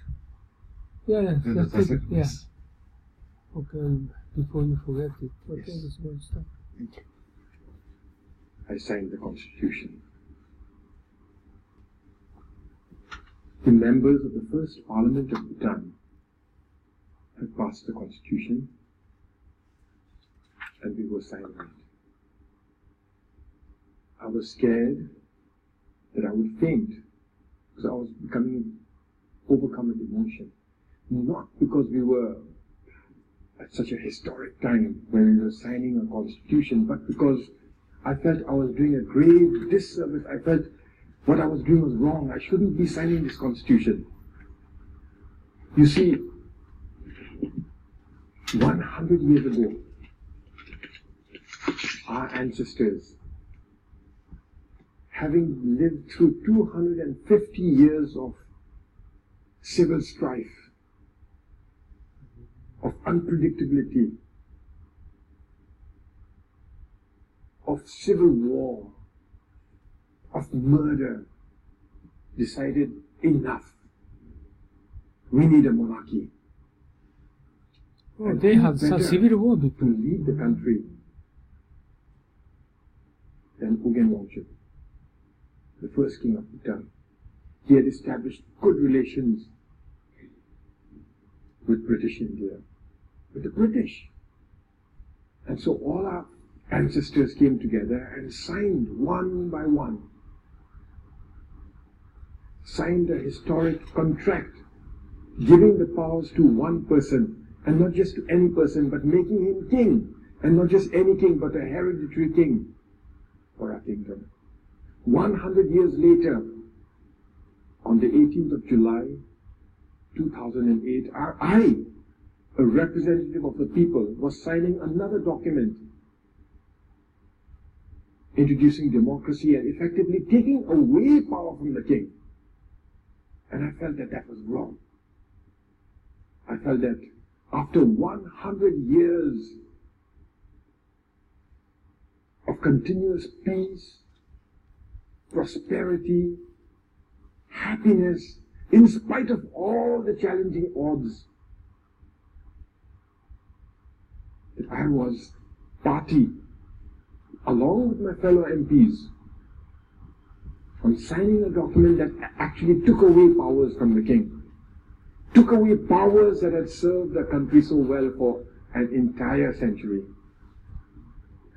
A: Yeah,
E: That's it.
A: yeah.
E: Yes.
A: Okay, before you forget it. Okay,
E: Yes.
A: let's go and start.
E: Thank you.
D: I signed the Constitution. The members of the first Parliament of Bhutan had passed the Constitution, and we were signing it. I was scared that I would faint because I was becoming overcome with emotion. Not because we were at such a historic time where we were signing a constitution, but because I felt I was doing a grave disservice. I felt what I was doing was wrong. I shouldn't be signing this constitution. You see, 100 years ago, our ancestors, having lived through 250 years of civil strife, of unpredictability, of civil war, of murder, decided enough. We need a monarchy.
A: Oh,
D: And
A: they
D: who
A: had some
D: better
A: civil war
D: to
A: before.
D: lead the country than Ugen Wangchuck, the first king of Bhutan. He had established good relations with British India, with the British. And so all our ancestors came together and signed one by one, signed a historic contract, giving the powers to one person, and not just to any person, but making him king, and not just any king, but a hereditary king for our kingdom. 100 years later, on the 18th of July, 2008, I, a representative of the people, was signing another document introducing democracy and effectively taking away power from the king. And I felt that that was wrong. I felt that after 100 years of continuous peace, prosperity, happiness, in spite of all the challenging odds, that I was party, along with my fellow MPs, on signing a document that actually took away powers from the king, took away powers that had served the country so well for an entire century.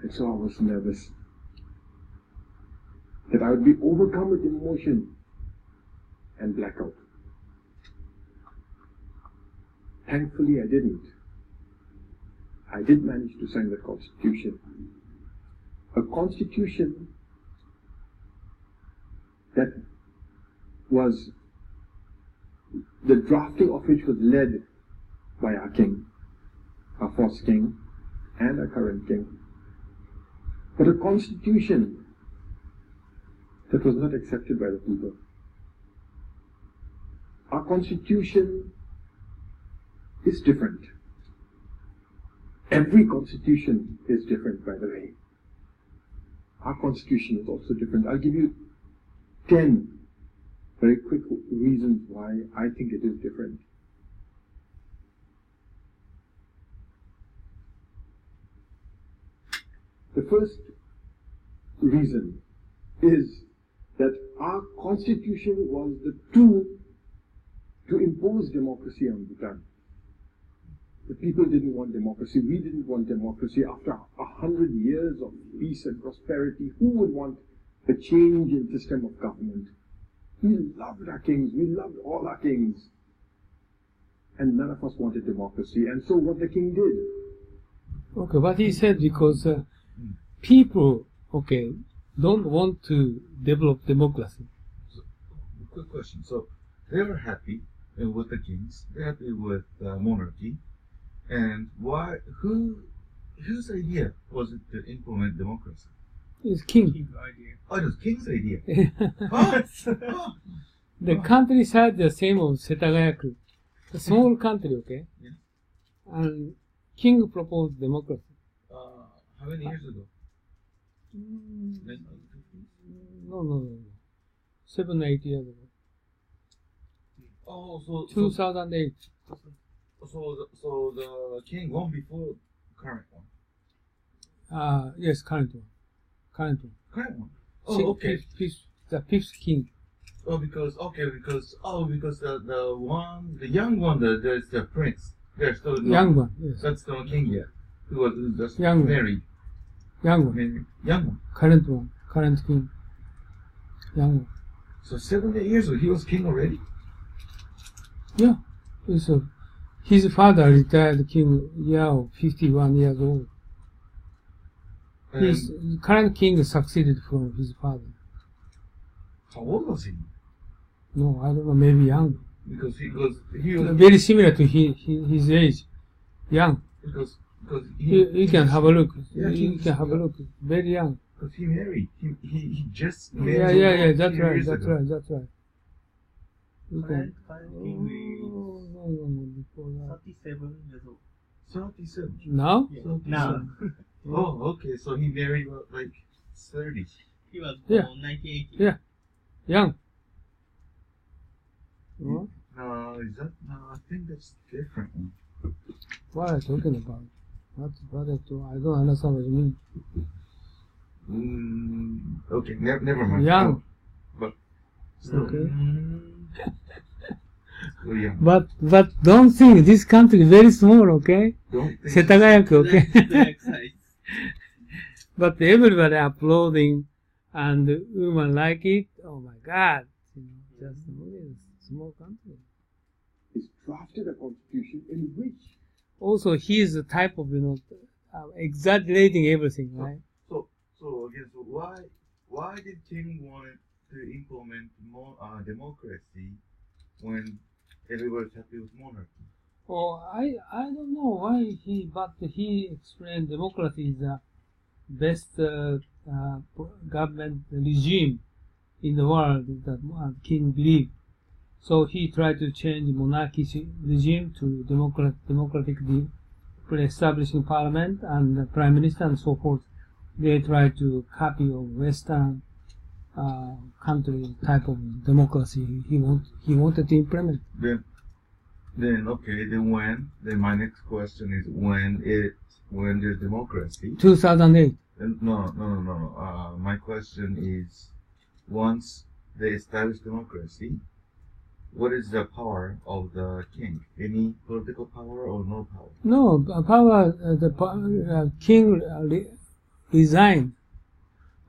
D: And so I was nervous that I would be overcome with emotion and black out. Thankfully, I didn't. I did manage to sign the Constitution. A Constitution that was, the drafting of which was led by our king, our fourth king, and our current king. But a Constitution that was not accepted by the people. Our Constitution is different. Every Constitution is different, by the way. Our Constitution is also different. I'll give you 10 very quick reasons why I think it is different. The first reason is that our Constitution was the tool to impose democracy on Bhutan. The people didn't want democracy. We didn't want democracy. After 100 years of peace and prosperity, who would want a change in system of government? We loved our kings. We loved all our kings. And none of us wanted democracy. And so what the king did.
A: Okay, what he said, because people, okay, don't want to develop democracy.
F: So, quick question. So they were happy with the kings. They're happy with monarchy. And why? Whose idea was it to implement democracy?
A: It's king.
B: King's idea.
F: Oh, it was king's idea. What? Oh.
A: The countryside the same of Setagayaku. A small country, okay?
F: Yeah.
A: And king proposed democracy.
F: How many years ago?
A: No. 7, 8 years ago.
F: Oh, so
A: 2008.
F: So the king won before current one.
A: Yes, current one.
F: Current one. Oh, okay.
A: The fifth king.
F: Oh, because the young one, there's the prince. There's still
A: Young one, yes.
F: That's still king yet. Who was just
A: Young one.
F: married.
A: Young one.
F: Married. Young one.
A: Current one. Current king. Young one.
F: So 7, 8 years ago, he was king already.
A: Yeah. So his father retired king, 51 years old.
F: And
A: His current king succeeded from his father.
F: how old was he?
A: No, I don't know, maybe young.
F: Because he was
A: Very similar to his age. Young.
F: because
A: You can have a look.
F: Yeah,
A: You can have a look. Very young.
F: Because he married. He just married.
A: Yeah.
F: a
A: That's
F: few
A: right.
F: years
A: That's
F: ago.
A: right. That's right. You can.
B: Current king
A: No, before that.
B: is 37 years old.
F: 37.
A: Now?
B: Yeah.
F: 37.
B: Now,
F: Oh, okay. So he married like 30.
B: he was
A: Yeah.
B: born 1980.
A: Yeah. Young. What?
F: No, is that? No, I think that's different.
A: What are you talking about? I don't understand what you mean.
F: Okay, never mind.
A: Young.
F: But still.
A: Okay.
F: Still young.
A: But don't think this country is very small, okay?
F: Don't think
A: Setagayaku, okay?
B: The exercise.
A: But everybody applauding and women like it. Oh my God. Just only a small country.
D: He's drafted a constitution in which
A: Also, he is the type of, exaggerating everything, right?
F: So again, so why did King wanted to implement more democracy when everybody's happy with monarchy?
A: Oh, I don't know why but he explained democracy is the best government regime in the world that King believed. So he tried to change monarchy regime to democratic establishing parliament and prime minister and so forth. They tried to copy of Western country type of democracy he wanted to implement.
F: Then my next question is when there's democracy.
A: 2008.
F: No. My question is, once they establish democracy, what is the power of the king? Any political power or no power?
A: No, king resigned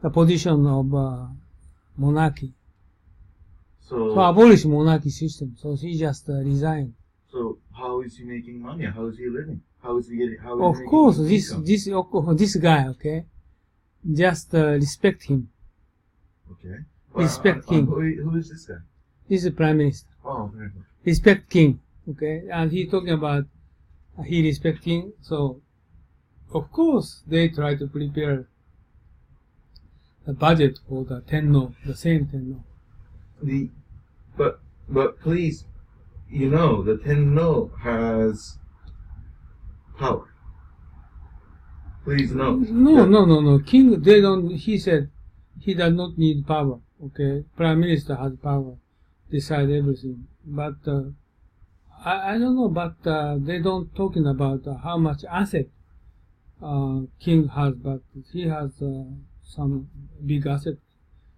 A: the position of monarchy. So abolish monarchy system. So he just resigned.
F: So how is he making money? How is he living? How is he getting?
A: Of course, this guy, okay, just respect him.
F: Okay.
A: Respect king.
F: Who is this guy?
A: This is prime minister.
F: Oh, very good.
A: Respect king, okay, and he talking about he respect king. So of course they try to prepare the budget for the tenno, the same tenno.
F: But please, the tenno has power. Please no.
A: No. King, they don't. He said he does not need power. Okay, prime minister has power, decide everything. But I don't know. But they don't talking about how much asset king has. But he has some big asset.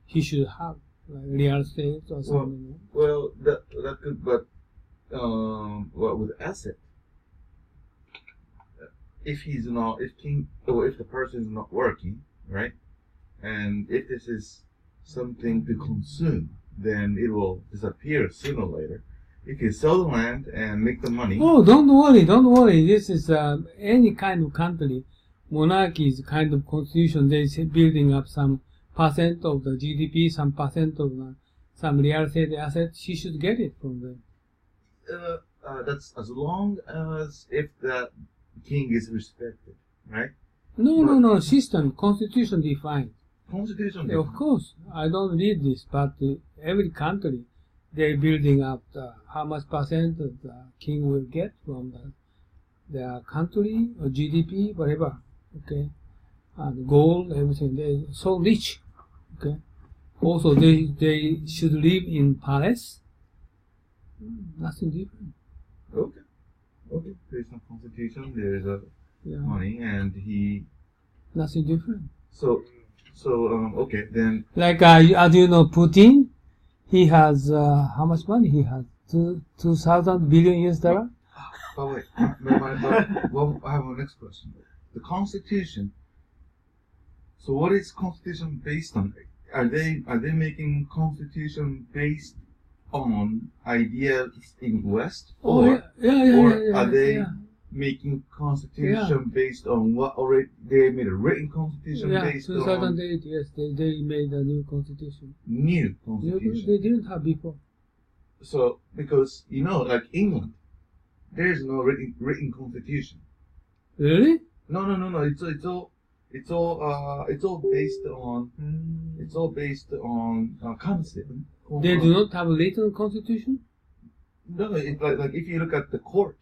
A: He should have like real estate or something.
F: Well, that could, but what with asset? if he's not, if king, or if the person is not working, right? And if this is something to consume, then it will disappear sooner or later. If you sell the land and make the money.
A: Oh, don't worry, don't worry. This is any kind of country. Monarchy is kind of constitution. They're building up some percent of the GDP, some percent of some real estate assets. She should get it from them.
F: That's as long as if the king is respected, right?
A: No. System, constitution defined.
F: Constitution.
A: Yeah, of course, I don't read this, but every country, they're building up how much percent the king will get from their country or GDP, whatever. Okay, and gold, everything. They're so rich. Okay. Also, they should live in palace. Nothing different.
F: Okay. Based on constitution, there is a
A: Yeah.
F: money, and he.
A: Nothing different.
F: So okay then.
A: Like as you know, Putin, he has how much money he has? 2,000 billion US dollar.
F: But wait, well, I have a next question. The Constitution. So what is Constitution based on? Are they making Constitution based on ideas in West, or
A: Yeah,
F: are they
A: yeah.
F: making Constitution based on what already they made a written Constitution
A: Yeah,
F: based
A: 2008, yes, they made a new constitution.
F: on new
A: They
F: Constitution?
A: didn't have before.
F: So because like England, there is no written Constitution.
A: Really?
F: No. It's all based on. It's all based on concept.
A: They do not have a written constitution?
F: No, it's like if you look at the court,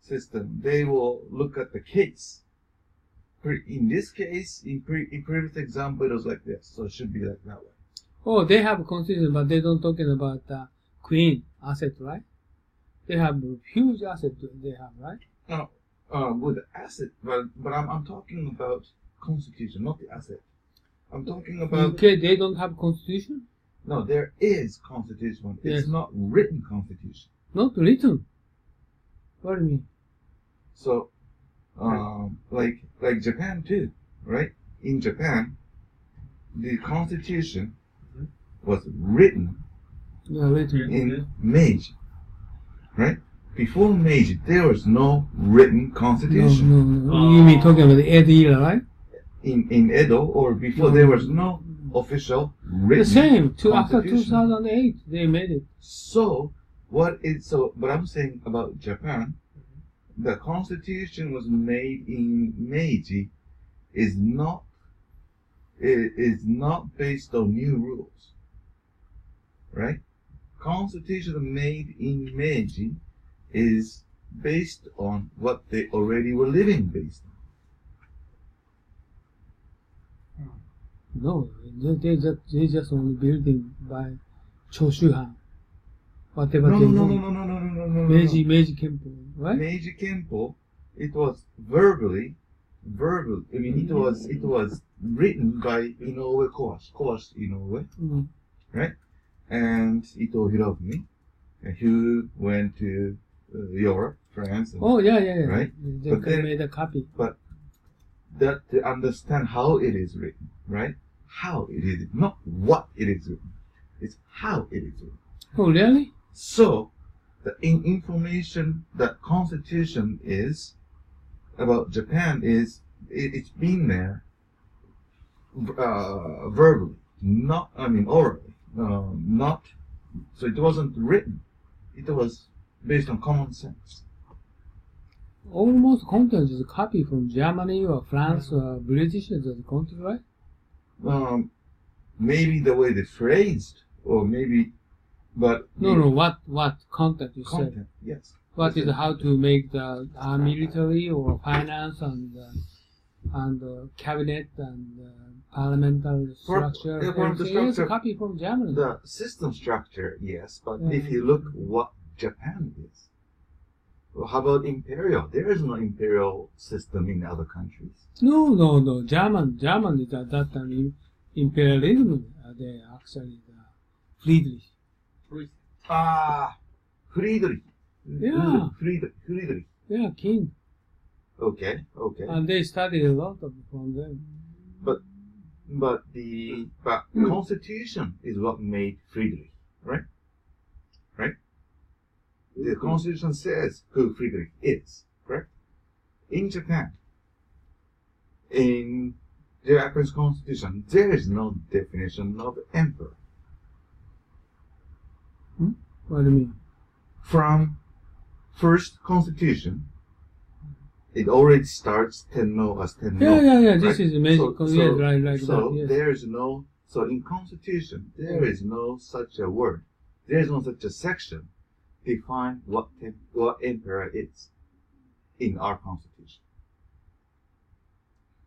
F: system, they will look at the case. In this case, in previous example, it was like this, so it should be like that way.
A: Oh, they have a constitution, but they don't talking about queen asset, right? They have huge asset they have, right?
F: No, with the asset, but I'm talking about constitution, not the asset. I'm talking about.
A: UK, they don't have constitution?
F: No, there is constitution. It's
A: Yes.
F: not written constitution.
A: Not written. What do you mean?
F: So, like Japan too, right? In Japan, the constitution was written
A: Yeah, written.
F: in Meiji, right? Before Meiji, there was no written constitution.
A: No. You mean talking about the Edo era, right?
F: In Edo or before, there was no official written
A: The same. After
F: constitution.
A: 2008, they made it.
F: So, but I'm saying about Japan, the constitution was made in Meiji is not based on new rules, right? Constitution made in Meiji is based on what they already were living based on.
A: No, they just only building by Choshuhan. Whatever
F: No.
A: they do. Meiji Kempo, right?
F: Meiji Kempo, it was verbal. I mean, it was written by Inoue Kowashi Inoue,
A: Mm.
F: right? And Ito Hirofumi, who went to Europe, France. And,
A: Oh, yeah.
F: Right?
A: They
F: But then-
A: made a copy.
F: But that to understand how it is written, right? How it is, not what it is written. It's how it is written.
A: Oh, really?
F: So, the information that Constitution is about Japan is it's been there verbally, orally, not. So it wasn't written. It was based on common sense.
A: Almost content is a copy from Germany or France or British is the content, right?
F: Maybe the way they phrased, or maybe, but
A: No. What content you said?
F: content, yes.
A: What is how to make the military or finance and cabinet and parliamentary structure?
F: yeah, from the
A: everything. It's a
F: structure-
A: copy from Germany.
F: The system structure, yes, but
A: Yeah.
F: if you look what Japan is, well, how about imperial? There is no imperial system in other countries.
A: No. German is at that time imperialism. They actually Friedrich.
F: Friedrich.
A: Yeah.
F: Friedrich.
A: Yeah, king.
F: Okay.
A: And they studied a lot from them.
F: But the Constitution is what made Friedrich, right? Right? The Constitution says who Friedrich is, correct? In Japan, in the Japanese Constitution, there is no definition of emperor.
A: What do you mean?
F: From first Constitution, it already starts Tenno as Tenno.
A: Yeah.
F: Right?
A: This is amazing. Right.
F: So
A: Yes.
F: there is no. So in Constitution, there is no such a word. There is no such a section define what emperor is in our Constitution.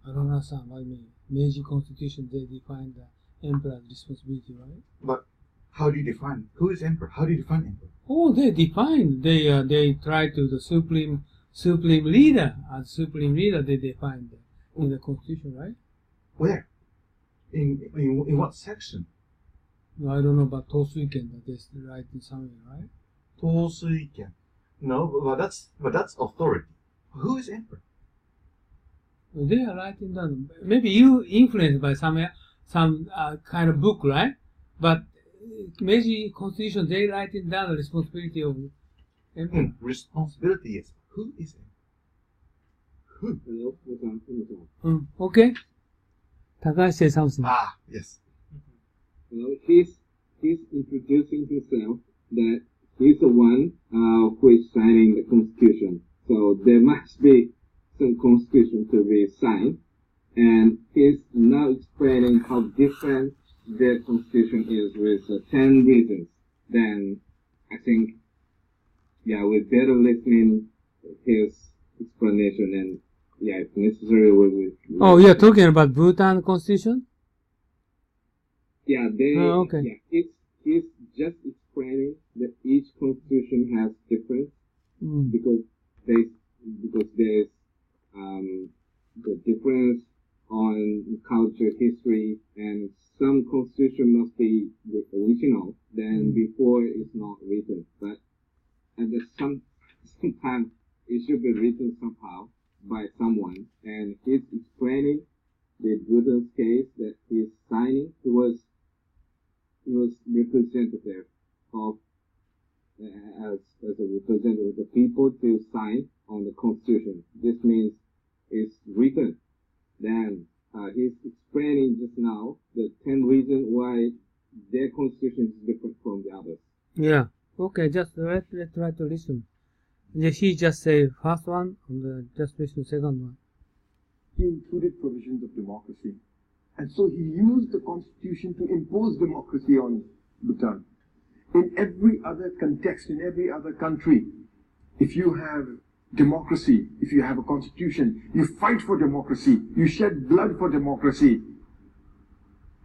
A: I don't understand what you mean. Meiji Constitution, they define the emperor's responsibility, right?
F: But how do you define who is emperor? How do you define emperor?
A: Oh, they define. They try to the supreme leader. As supreme leader, they define in the Constitution, right?
F: Where? In what section?
A: No, I don't know about Tosuiken that they write in somewhere, right?
F: Tosuiken. No, but that's authority. Who is emperor?
A: They are writing down. Maybe you influenced by some kind of book, right? But Meiji Constitution, they writing down the responsibility of emperor.
F: Responsibility, yes. Who is emperor? Who?
A: Okay. Takahashi said something.
F: Ah, yes.
C: He's introducing himself that he's the one who is signing the Constitution. So there must be some Constitution to be signed, and he's now explaining how different their Constitution is with 10 reasons. Then I think, we're better listening his explanation, and if necessary, we will.
A: Oh, you're talking about Bhutan Constitution?
C: Okay. He's just explaining that each Constitution has difference because there's the difference on culture, history, and some Constitution must be the original, then before it's not written. But at the sometimes it should be written somehow by someone, and he's explaining the Buddha's case that he's signing. He was representative of as a representative of the people to sign on the Constitution. This means it's written. Then he's explaining just now the 10 reasons why their Constitution is different from the others.
A: Yeah. Okay, just let's try to listen. He just say first one, and just listen second one.
D: He included provisions of democracy. And so he used the constitution to impose democracy on Bhutan. In every other context, in every other country, if you have democracy, if you have a constitution, you fight for democracy, you shed blood for democracy,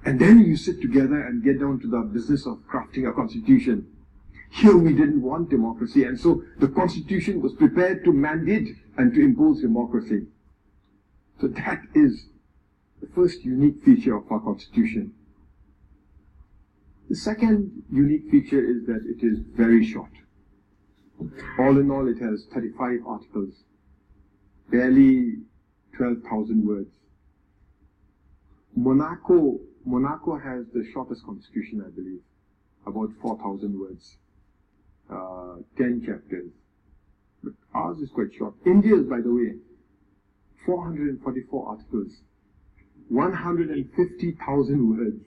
D: and then you sit together and get down to the business of crafting a constitution. Here we didn't want democracy, and so the constitution was prepared to mandate and to impose democracy. So that is the first unique feature of our constitution. The second unique feature is that it is very short. All in all, it has 35 articles, barely 12,000 words. Monaco has the shortest constitution, I believe, about 4,000 words, 10 chapters. But ours is quite short. India's, by the way, 444 articles, 150,000 words.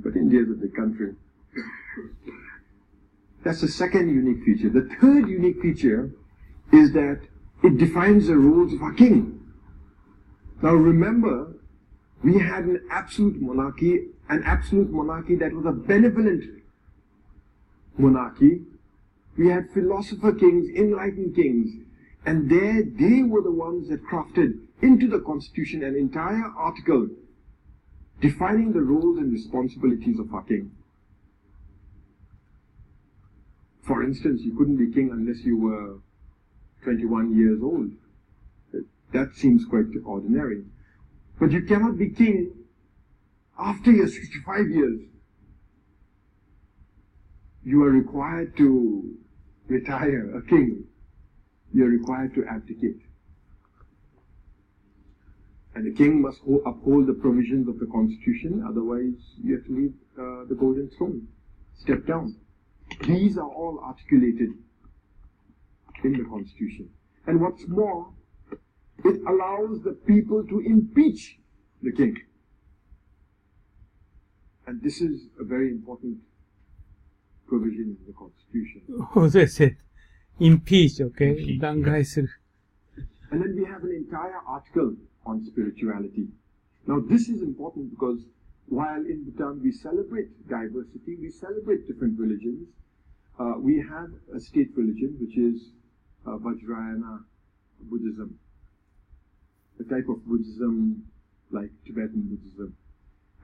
D: But India is a big country. That's the second unique feature. The third unique feature is that it defines the roles of our king. Now remember, we had an absolute monarchy that was a benevolent monarchy. We had philosopher kings, enlightened kings, and they were the ones that crafted into the constitution an entire article defining the roles and responsibilities of our king. For instance, you couldn't be king unless you were 21 years old. That seems quite ordinary. But you cannot be king after you're 65 years. You are required to retire a king you're required to abdicate. And the king must uphold the provisions of the constitution, otherwise you have to leave the golden throne, step down. These are all articulated in the constitution. And what's more, it allows the people to impeach the king. And this is a very important provision in the constitution.
A: As I said, impeach, okay? 弾劾する.
D: And then we have an entire article on spirituality. Now this is important because while in Bhutan we celebrate diversity, we celebrate different religions, we have a state religion which is Vajrayana Buddhism, a type of Buddhism like Tibetan Buddhism.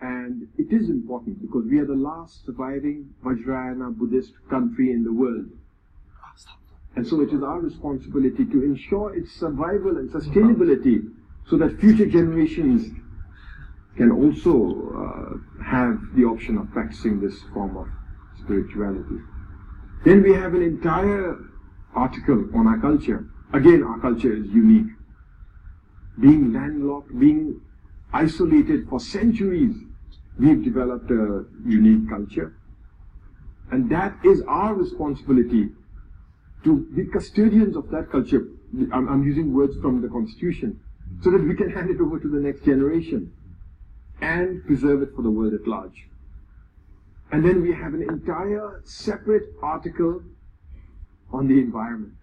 D: And it is important because we are the last surviving Vajrayana Buddhist country in the world. And so it is our responsibility to ensure its survival and sustainability so that future generations can also have the option of practicing this form of spirituality. Then we have an entire article on our culture. Again, our culture is unique. Being landlocked, being isolated for centuries, we've developed a unique culture. And that is our responsibility to be custodians of that culture. I'm using words from the Constitution, so that we can hand it over to the next generation and preserve it for the world at large. And then we have an entire separate article on the environment.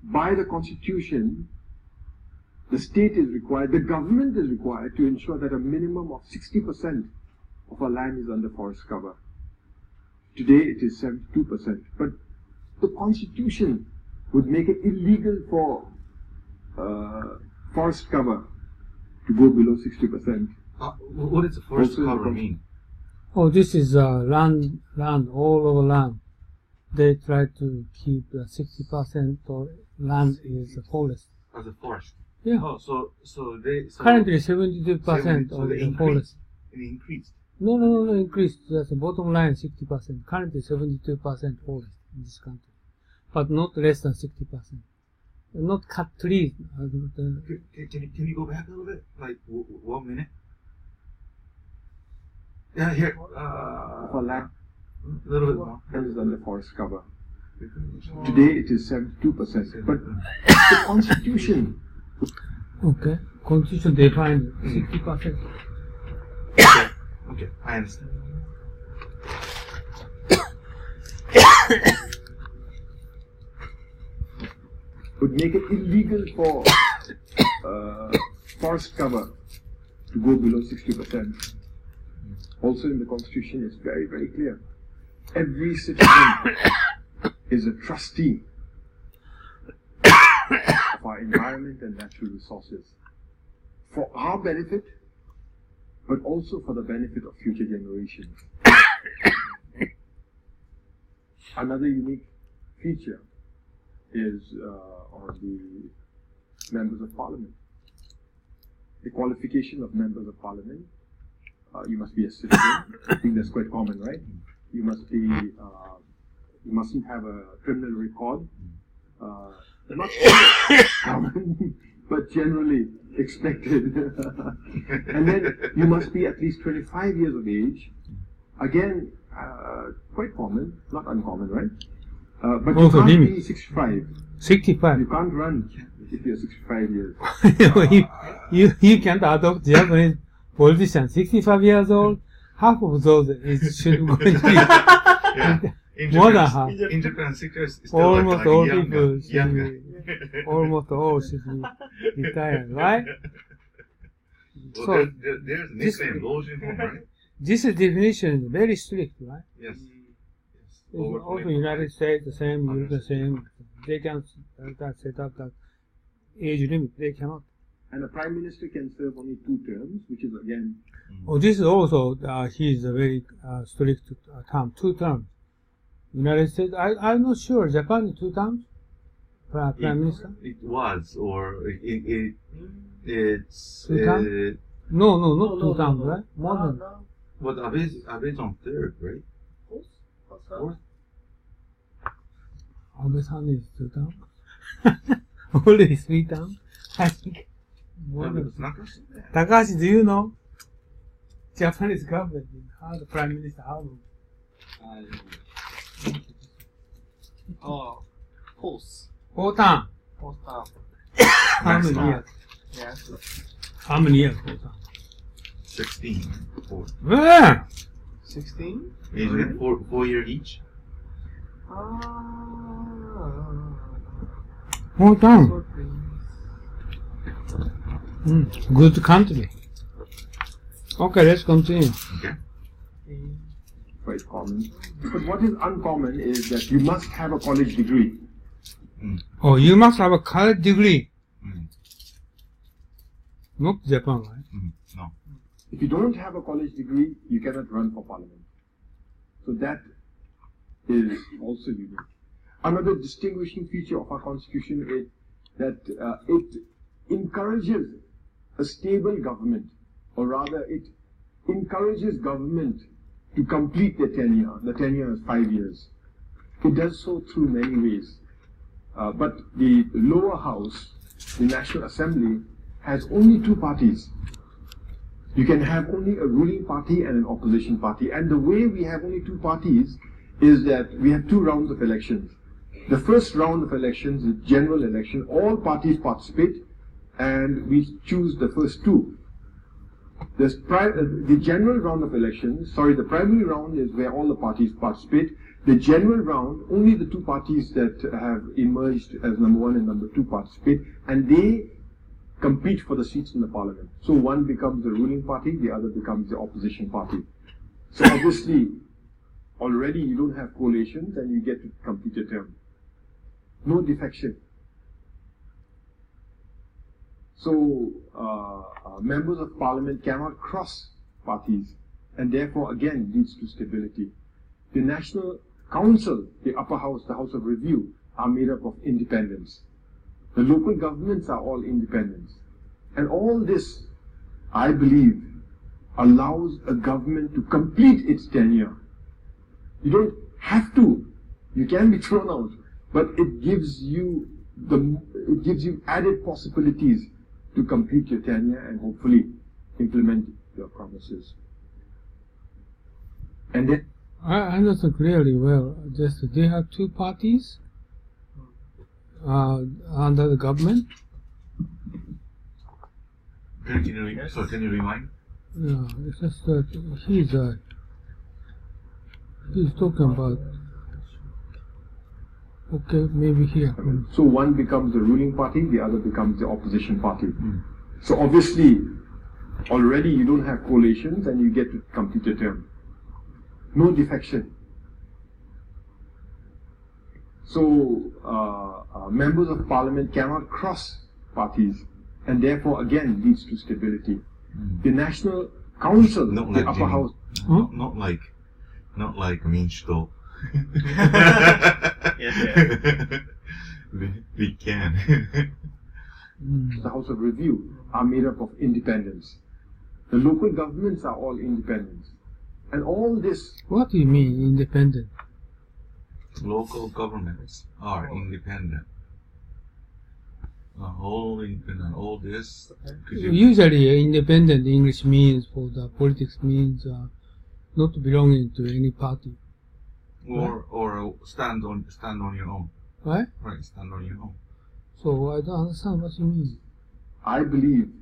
D: By the Constitution, the state is required, the government is required to ensure that a minimum of 60% of our land is under forest cover. Today it is 72%, but the Constitution would make it illegal for forest cover to go below 60%.
F: What does the forest cover mean?
A: Oh, this is land, all over land. They try to keep 60% of land is a forest.
F: As a forest?
A: Yeah.
F: Oh, so
A: currently 72%
F: so
A: of
F: they
A: the forest.
F: It increased.
A: No, increased. That's the bottom line, 60%. Currently 72% forest in this country. But not less than 60%. Not cut trees.
F: Can you go back a little bit? Like 1 minute? Yeah, here.
D: For land
F: A little bit more.
D: that is under forest cover. Today it is 72%. But the Constitution.
A: Okay. Constitution defined 60%.
F: Okay, I understand.
D: Would make it illegal for forest cover to go below 60%. Also in the Constitution it's very, very clear. Every citizen is a trustee of our environment and natural resources for our benefit, but also for the benefit of future generations. Another unique feature is on the members of parliament. The qualification of members of parliament, you must be a citizen. I think that's quite common, right? You must be, you mustn't have a criminal record. Not common, but generally expected. And then you must be at least 25 years of age. Again, quite common, not uncommon, right? But you
A: Also
D: can't
A: limit.
D: be 65.
A: 65.
D: You can't run if you're 65 years.
A: you can't adopt Japanese politician 65 years old. Half of those should go to
F: Yeah.
A: more than half.
F: In Japan, 60 is still
A: Almost
F: like
A: all
F: young,
A: people should
F: young.
A: be, almost all should be retired, right?
F: Well,
A: So
F: there's a
A: this-
F: nickname, Lojin Home, right?
A: this definition is very strict, right?
F: Yes.
A: It's also United States the same, Europe the same. They can set up that age limit. They cannot.
D: And the Prime Minister can serve only 2 terms, which is again,
A: Oh, this is also he is a very strict term. 2 terms. United States. I'm not sure. Japan 2 terms. Prime Minister.
F: It was, or it's.
A: 2 terms? No, not 2 terms, right? More than.
F: But Abe's on 3rd, right? 4th?
A: Abe-san is 2 terms. Already 3 terms. I think.
F: No, because Nakashi,
A: Takahashi, do you know Japanese government? How the prime minister? How long?
B: Oh, post.
A: 4 terms.
B: Post up.
A: How many years?
B: Yes.
A: How many years? 4 terms.
F: 16. 4.
A: Yeah.
B: 16?
F: Isn't it 4 year each?
A: 4 terms.
B: So please.
A: Good country. Okay, let's continue.
F: Okay.
D: Quite common. But what is uncommon is that you must have a college degree.
A: Oh, you must have a college degree.
F: Mm.
A: Not Japan, right?
F: No.
D: If you don't have a college degree, you cannot run for parliament. So that is also unique. Another distinguishing feature of our constitution is that it encourages a stable government, or rather it encourages government to complete their tenure. The tenure is 5 years. It does so through many ways. But the lower house, the National Assembly, has only 2 parties. You can have only a ruling party and an opposition party. And the way we have only 2 parties is that we have 2 rounds of elections. The first round of elections is general election. All parties participate and we choose the first 2. The general round of elections, the primary round is where all the parties participate. The general round, only the 2 parties that have emerged as number 1 and number 2 participate, and they compete for the seats in the parliament. So one becomes the ruling party, the other becomes the opposition party. So obviously, already you don't have coalitions and you get to complete your term. No defection. So members of parliament cannot cross parties, and therefore again leads to stability. The National Council, the upper house, the House of Review, are made up of independents. The local governments are all independents. And all this, I believe, allows a government to complete its tenure. You don't have to. You can be thrown out, but it gives you added possibilities to complete your tenure and hopefully implement your promises. And then
A: I understand clearly well. Just they have 2 parties under the government.
F: Can you remind?
A: Yeah, it's just that he's talking about. Okay, maybe here.
D: So one becomes the ruling party, the other becomes the opposition party. So obviously, already you don't have coalitions and you get to complete your term. No defection. So members of parliament cannot cross parties, and therefore again leads to stability. The National Council,
F: Not
D: the
F: like
D: upper
F: Jimmy.
D: house.
F: Not like Minchito.
B: Yes.
F: We can.
D: The House of Review are made up of independents. The local governments are all independents. And all this...
A: What do you mean, independent?
F: Local governments are independent. All independent. All this.
A: Usually, independent English means for the politics means not belonging to any party.
F: Or stand on your own.
A: Right?
F: Right, stand on your own.
A: So I don't understand what you mean.
D: I believe,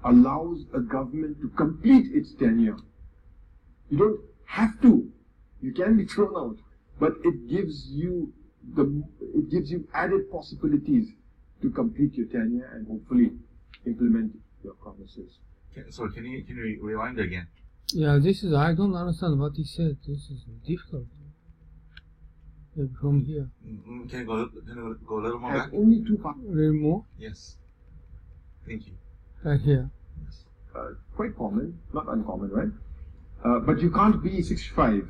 D: allows a government to complete its tenure. You don't have to. You can be thrown out, but it gives you added possibilities to complete your tenure and hopefully implement your promises.
F: Can you rewind again?
A: Yeah, I don't understand what he said. This is difficult. From here.
F: Can you go a little more
D: Has
F: back?
D: only 2 parties.
A: A little more?
F: Yes. Thank you.
A: Right here.
F: Yes.
D: Quite common, not uncommon, right? But you can't be 65.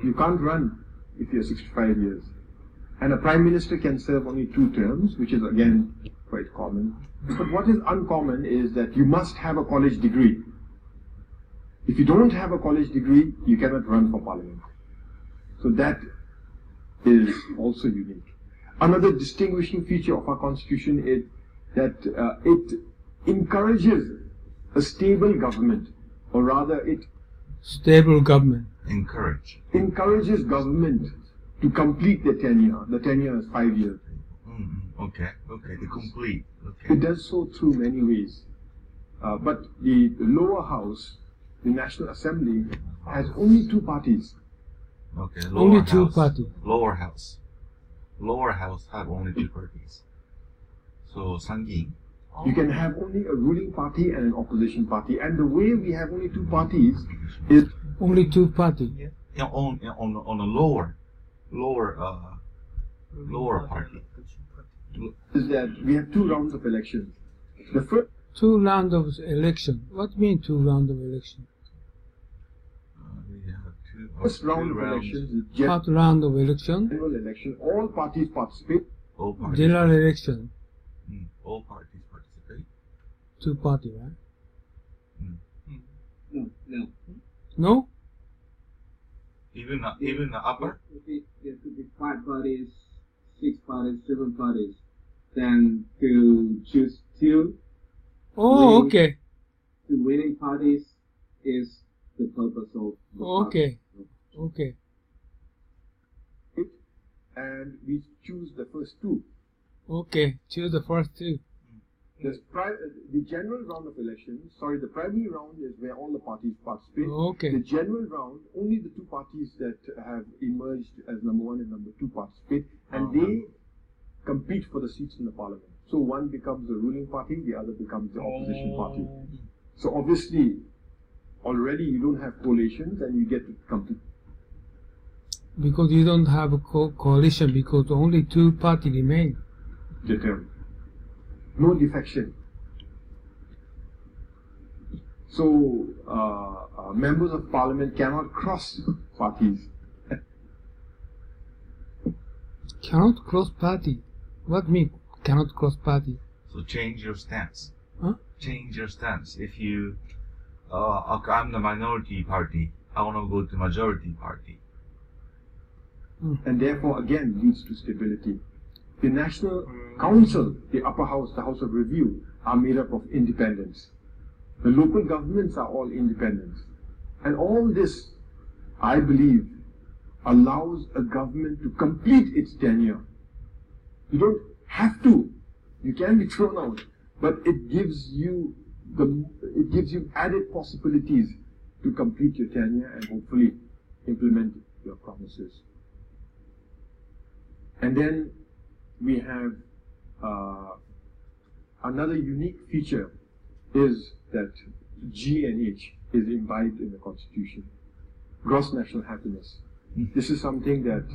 D: You can't run if you're 65 years. And a prime minister can serve only 2 terms, which is again quite common. But what is uncommon is that you must have a college degree. If you don't have a college degree, you cannot run for parliament. So that is also unique. Another distinguishing feature of our constitution is that it encourages a stable government, or rather it
A: Stable government.
D: encourages government to complete their tenure. The tenure is 5 years.
F: Okay, the complete. Okay.
D: It does so through many ways. But the lower house, the National Assembly, has only two parties.
F: Okay,
A: Only two parties.
F: Lower house have only two parties. So Sangin.
D: You can have only a ruling party and an opposition party. And the way we have only two parties is
A: Only two parties.
F: On a lower party.
D: is that we have two rounds of elections. The first
A: 2 rounds of election. What mean 2 rounds of election?
F: We have two.
D: first round of
F: rounds.
D: elections is general
A: First round of election.
D: election. All parties participate.
F: All parties.
A: General election.
F: All parties participate.
A: 2 parties, right?
C: No.
A: No?
F: Even the upper.
C: There could be 5 parties, 6 parties, 7 parties. Then to choose 2
A: Oh,
C: Winning.
A: okay.
C: winning parties is the purpose of the
A: Okay.
C: party.
A: Okay.
D: And we choose the first 2.
A: Okay. Choose the first 2.
D: The general round of elections, the primary round is where all the parties participate.
A: Okay.
D: The general round, only the 2 parties that have emerged as number 1 and number 2 participate, and they compete for the seats in the parliament. So one becomes the ruling party, the other becomes the opposition party. So obviously, already you don't have coalitions and you get to compete.
A: Because you don't have a coalition because only 2 parties remain.
D: Determined. No defection. So members of parliament cannot cross parties.
A: Cannot cross party. What mean cannot cross party?
F: So change your stance.
A: Huh?
F: Change your stance. If you, I'm the minority party, I want to go to majority party.
D: And therefore again leads to stability. The National Council, the upper house, the House of Review, are made up of independents. The local governments are all independents. And all this, I believe, allows a government to complete its tenure. You don't have to. You can be thrown out. But it gives you added possibilities to complete your tenure and hopefully implement your promises. And then we have another unique feature is that G and H is imbibed in the Constitution. Gross national happiness. This is something that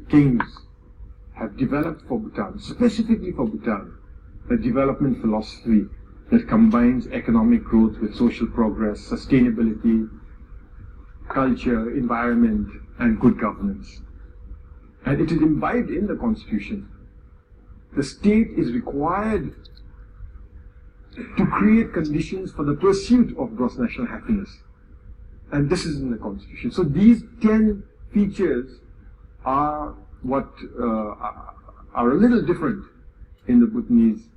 D: kings have developed for Bhutan, specifically for Bhutan, a development philosophy that combines economic growth with social progress, sustainability, culture, environment, and good governance. And it is imbibed in the Constitution. The state is required to create conditions for the pursuit of gross national happiness. And this is in the Constitution. So these 10 features are what are a little different in the Bhutanese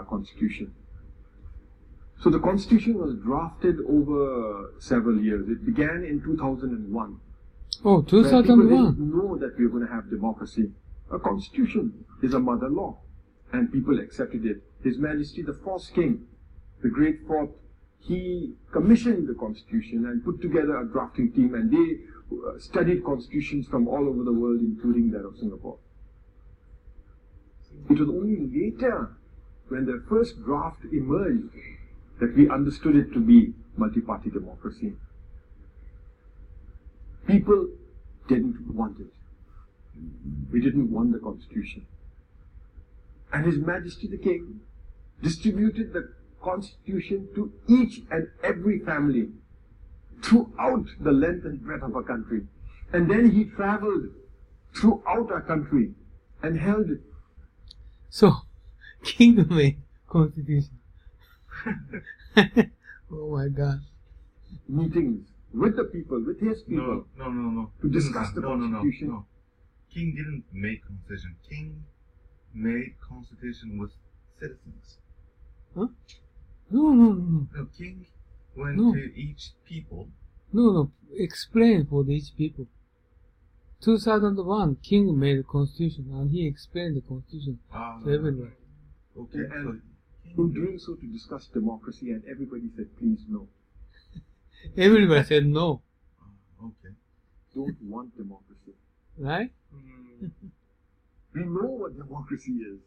D: Constitution. So the Constitution was drafted over several years. It began in 2001.
A: Oh,
D: Where people
A: 2001.
D: didn't know that we were going to have democracy. A constitution is a mother law, and people accepted it. His Majesty the Fourth King, the Great Fourth, he commissioned the constitution and put together a drafting team, and they studied constitutions from all over the world, including that of Singapore. It was only later, when the first draft emerged, that we understood it to be multi-party democracy. People didn't want it. We didn't want the constitution. And His Majesty the King distributed the constitution to each and every family throughout the length and breadth of our country. And then he traveled throughout our country and held
A: So, King made constitution. Oh my God.
D: meetings with the people, with his people,
F: No.
D: to discuss the
F: No.
D: constitution.
F: king didn't make constitution. King made constitution with citizens.
A: Huh? No.
F: No, king went
A: No.
F: to each people.
A: No. Explain for each people. 2001, king made a constitution and he explained the constitution to everyone.
F: Okay,
C: And
F: so
C: in doing so, to discuss democracy, and everybody said, please no.
A: Everybody said no,
F: okay.
C: Don't want democracy.
A: right?
C: We know what democracy is.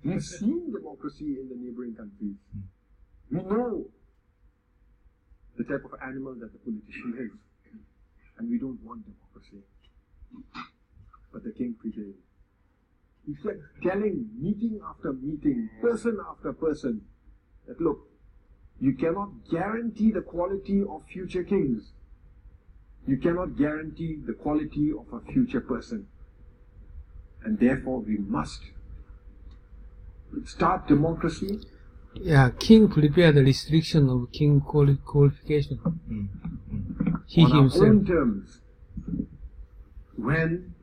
C: We've seen democracy in the neighboring countries. We know the type of animal that the politician is. And we don't want democracy. But the king prevailed. He kept telling, meeting after meeting, person after person, that look, you cannot guarantee the quality of future kings. You cannot guarantee the quality of a future person. And therefore we must start democracy.
A: Yeah, king prepared the restriction of king qualification. He
C: on
A: himself.
C: our own terms when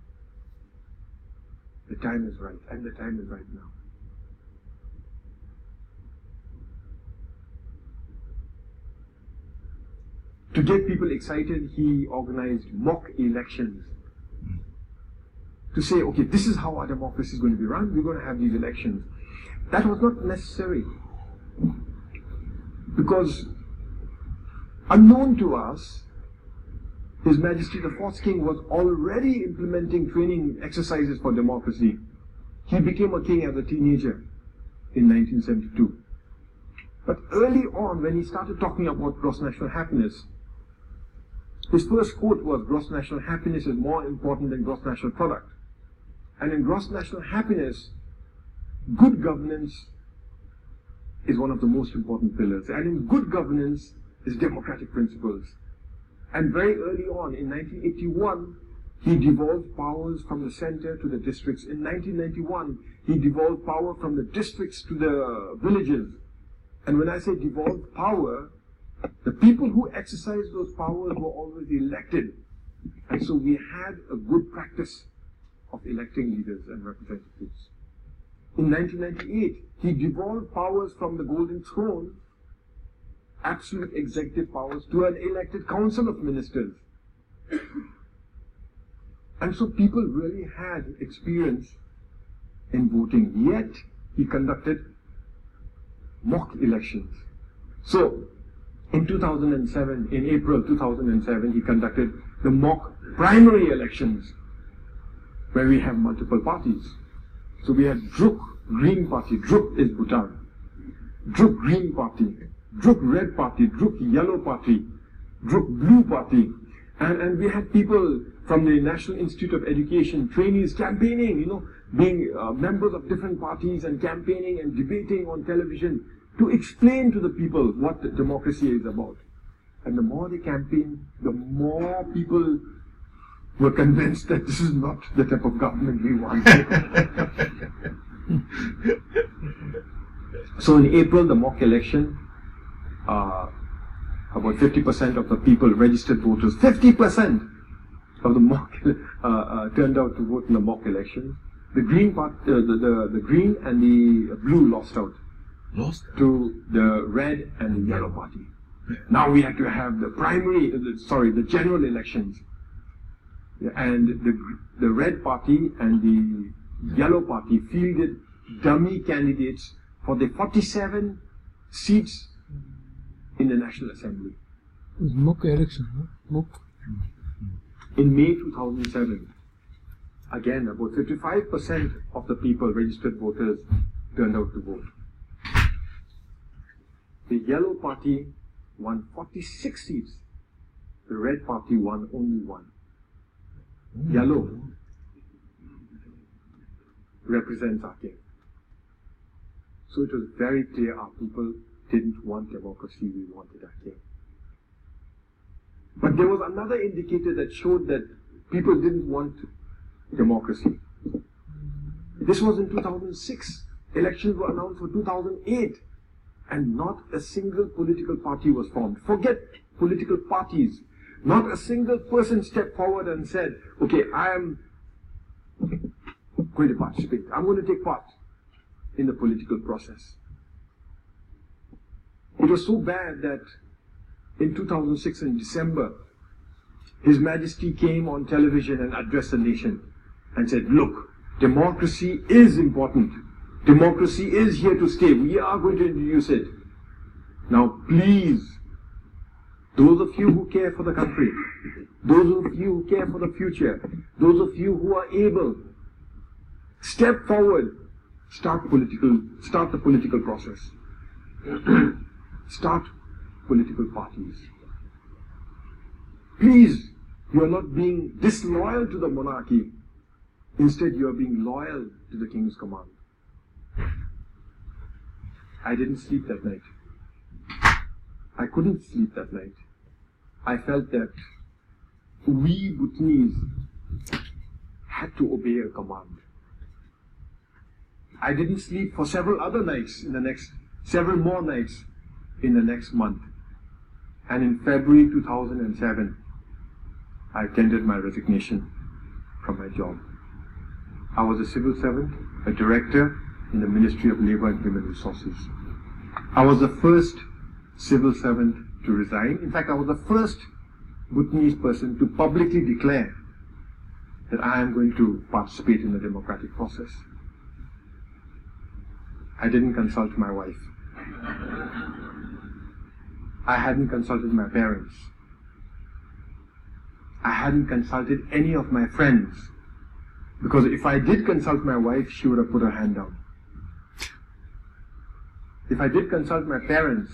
C: the time is right, and the time is right now. To get people excited, he organized mock elections to say, okay, this is how our democracy is going to be run, we're going to have these elections. That was not necessary, because unknown to us, His Majesty the Fourth King was already implementing training exercises for democracy. He became a king as a teenager in 1972. But early on, when he started talking about gross national happiness, his first quote was, gross national happiness is more important than gross national product. And in gross national happiness, good governance is one of the most important pillars. And in good governance is democratic principles. And very early on, in 1981, he devolved powers from the center to the districts. In 1991, he devolved power from the districts to the villages. And when I say devolved power, the people who exercised those powers were always elected. And so we had a good practice of electing leaders and representatives. In 1998, he devolved powers from the Golden Throne, absolute executive powers, to an elected council of ministers. And so people really had experience in voting. Yet, he conducted mock elections. So, in 2007, in April 2007, he conducted the mock primary elections, where we have multiple parties. So we had Druk Green Party, Druk is Bhutan, Druk Green Party, Druk Red Party, Druk Yellow Party, Druk Blue Party, and we had people from the National Institute of Education, trainees campaigning, being members of different parties and campaigning and debating on television to explain to the people what democracy is about. And the more they campaigned, the more people were convinced that this is not the type of government we want. So in April, the mock election, about 50% of the people, registered voters, 50% of the mock turned out to vote in the mock election. The green the green and the blue lost out to the red and the yellow party. Now we had to have the general elections. And the red party and the yellow party fielded dummy candidates for the 47 seats in the National Assembly.
A: It was mock election, huh? Mock.
C: In May 2007, again about 55% of the people, registered voters, turned out to vote. The yellow party won 46 seats. The red party won only one. Yellow represents our king. So it was very clear our people didn't want democracy, we wanted our king. But there was another indicator that showed that people didn't want democracy. This was in 2006. Elections were announced for 2008. And not a single political party was formed. Forget political parties. Not a single person stepped forward and said, okay, I am
D: going to participate. I'm going to take part in the political process. It was so bad that in 2006 in December, His Majesty came on television and addressed the nation and said, look, democracy is important. Democracy is here to stay. We are going to introduce it. Now please, those of you who care for the country, those of you who care for the future, those of you who are able, step forward, start the political process. Start political parties. Please, you are not being disloyal to the monarchy. Instead, you are being loyal to the King's command. I didn't sleep that night. I couldn't sleep that night. I felt that we Bhutanese had to obey a command. I didn't sleep for several more nights in the next month. And in February 2007, I tendered my resignation from my job. I was a civil servant, a director in the Ministry of Labour and Human Resources. I was the first civil servant to resign. In fact, I was the first Bhutanese person to publicly declare that I am going to participate in the democratic process. I didn't consult my wife. I hadn't consulted my parents. I hadn't consulted any of my friends. Because if I did consult my wife, she would have put her hand down. If I did consult my parents,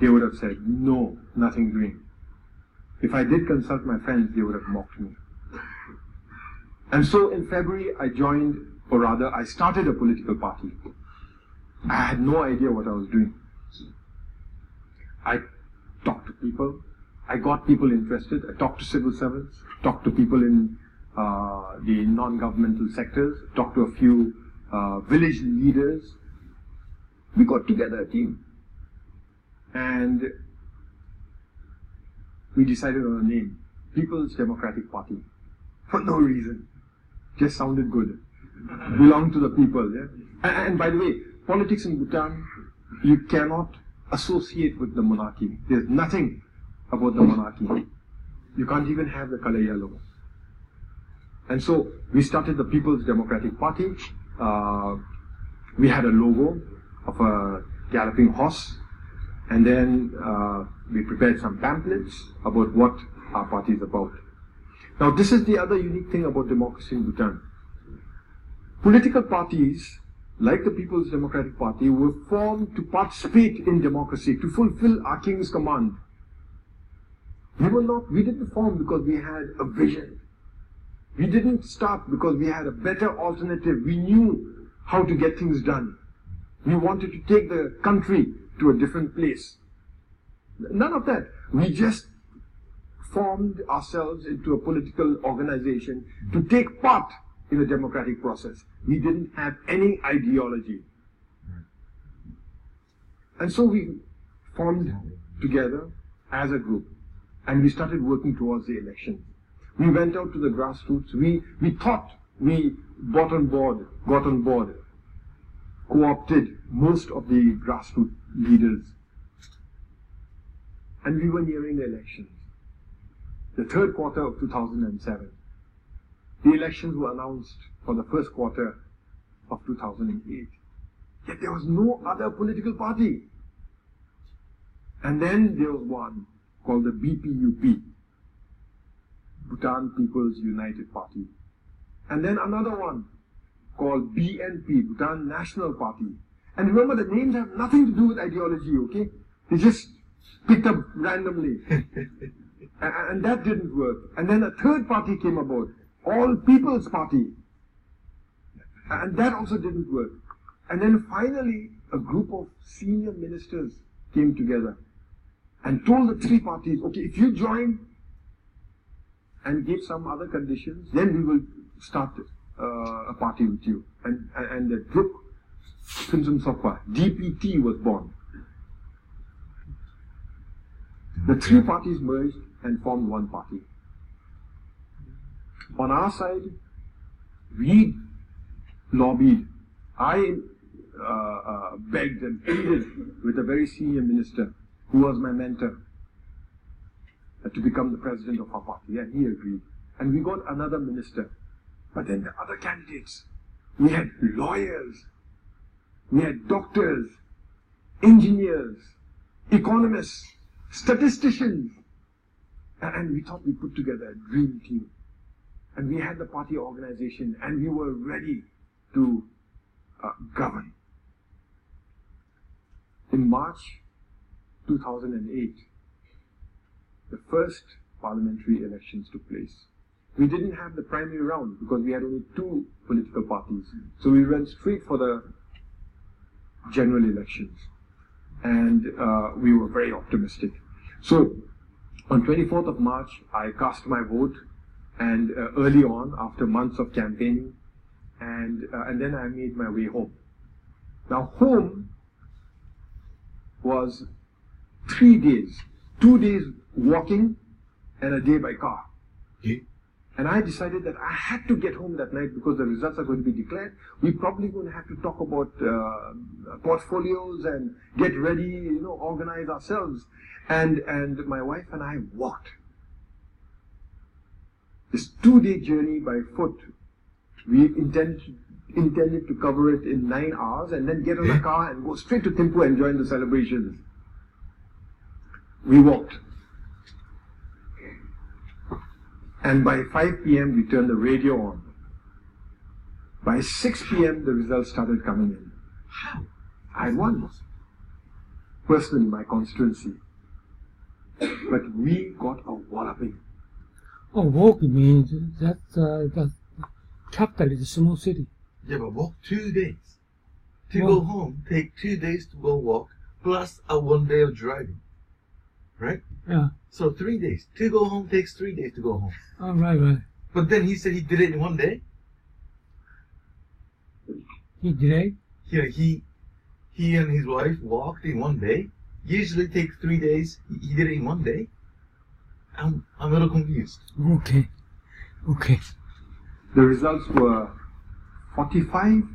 D: they would have said, no, nothing doing. If I did consult my friends, they would have mocked me. And so in February, I started a political party. I had no idea what I was doing. I talked to people. I got people interested. I talked to civil servants, talked to people in the non-governmental sectors, talked to a few village leaders. We got together a team. And we decided on a name, People's Democratic Party. For no reason. Just sounded good. Belong to the people. Yeah? And by the way, politics in Bhutan, you cannot associate with the monarchy. There's nothing about the monarchy. You can't even have the color yellow. And so we started the People's Democratic Party. We had a logo of a galloping horse. And then we prepared some pamphlets about what our party is about. Now this is the other unique thing about democracy in Bhutan. Political parties, like the People's Democratic Party, were formed to participate in democracy, to fulfill our King's command. We didn't form because we had a vision. We didn't start because we had a better alternative. We knew how to get things done. We wanted to take the country to a different place. None of that. We just formed ourselves into a political organization to take part in the democratic process. We didn't have any ideology. And so we formed together as a group and we started working towards the election. We went out to the grassroots. We thought we got on board, co-opted most of the grassroots leaders. And we were nearing the elections. The third quarter of 2007. The elections were announced for the first quarter of 2008. Yet there was no other political party. And then there was one called the BPUP, Bhutan People's United Party. And then another one called BNP, Bhutan National Party. And remember, the names have nothing to do with ideology, okay? They just picked up randomly. And that didn't work. And then a third party came about, All People's Party. And that also didn't work. And then finally, a group of senior ministers came together and told the three parties, okay, if you join and give some other conditions, then we will start a party with you. And the group, Phimsum Sokpa, DPT, was born. The three parties merged and formed one party. On our side, We lobbied. I begged and pleaded with a very senior minister who was my mentor to become the president of our party, and he agreed. And we got another minister. But then the other candidates, we had lawyers, we had doctors, engineers, economists, statisticians, and we thought we put together a dream team. And we had the party organization, and we were ready to govern. In March 2008, the first parliamentary elections took place. We didn't have the primary round because we had only 2 political parties. So we went straight for the general elections. And we were very optimistic. So on 24th of March, I cast my vote, and early on, after months of campaigning, and then I made my way home. Now home was 3 days, 2 days walking and a day by car.
F: Okay.
D: And I decided that I had to get home that night because the results are going to be declared. We're probably going to have to talk about portfolios and get ready, organize ourselves. And my wife and I walked. This 2-day journey by foot, we intended to cover it in 9 hours and then get on a car and go straight to Thimphu and join the celebrations. We walked. And by 5 p.m. we turned the radio on. By 6 p.m. the results started coming in.
F: How?
D: I won. Personally, my constituency. But we got a walloping.
A: Oh, walk means that the capital is a small city.
F: Yeah, but walk 2 days. To go home, take 2 days to go walk, plus a 1 day of driving. Right?
A: Yeah.
F: So 3 days. To go home takes 3 days to go home.
A: Oh, right.
F: But then he said he did it in 1 day.
A: He delayed?
F: Yeah, he and his wife walked in 1 day. Usually takes 3 days. He did it in 1 day. I'm a little confused.
A: Okay.
D: The results were 45-2.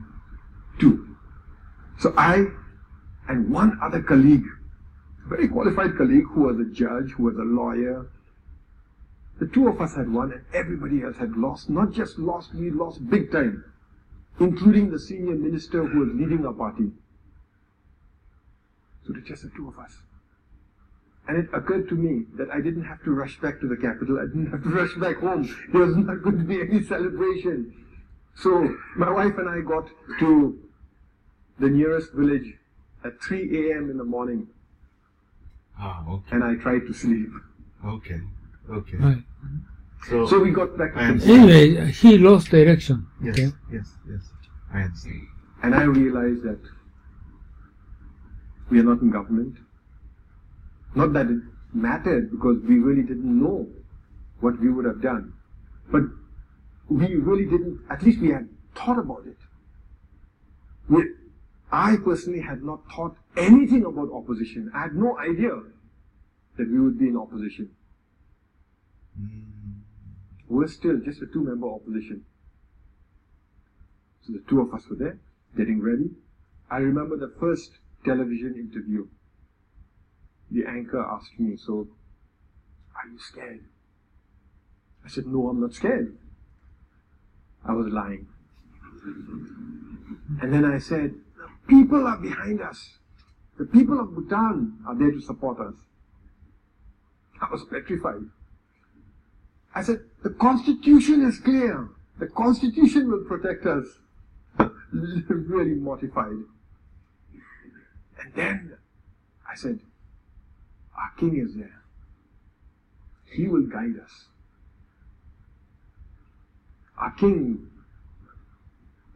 D: So I and one other colleague, very qualified colleague who was a judge, who was a lawyer, the 2 of us had won and everybody else had lost. Not just lost, we lost big time, including the senior minister who was leading our party. So it was just the 2 of us. And it occurred to me that I didn't have to rush back to the capital. I didn't have to rush back home. There was not going to be any celebration. So my wife and I got to the nearest village at 3 a.m. in the morning.
F: Ah, okay.
D: And I tried to sleep.
F: Okay.
A: Right.
D: So we got back to
A: Anyway, he lost the election.
F: Yes,
A: Okay.
F: yes. I understand.
D: And I realized that we are not in government. Not that it mattered, because we really didn't know what we would have done. But we really didn't, at least we had thought about it. I personally had not thought anything about opposition. I had no idea that we would be in opposition. We're still just a 2-member opposition. So the 2 of us were there, getting ready. I remember the first television interview. The anchor asked me, "So, are you scared?" I said, "No, I'm not scared." I was lying. And then I said, "The people are behind us. The people of Bhutan are there to support us." I was petrified. I said, "The constitution is clear. The constitution will protect us." Really mortified. And then I said, "Our king is there. He will guide us. Our king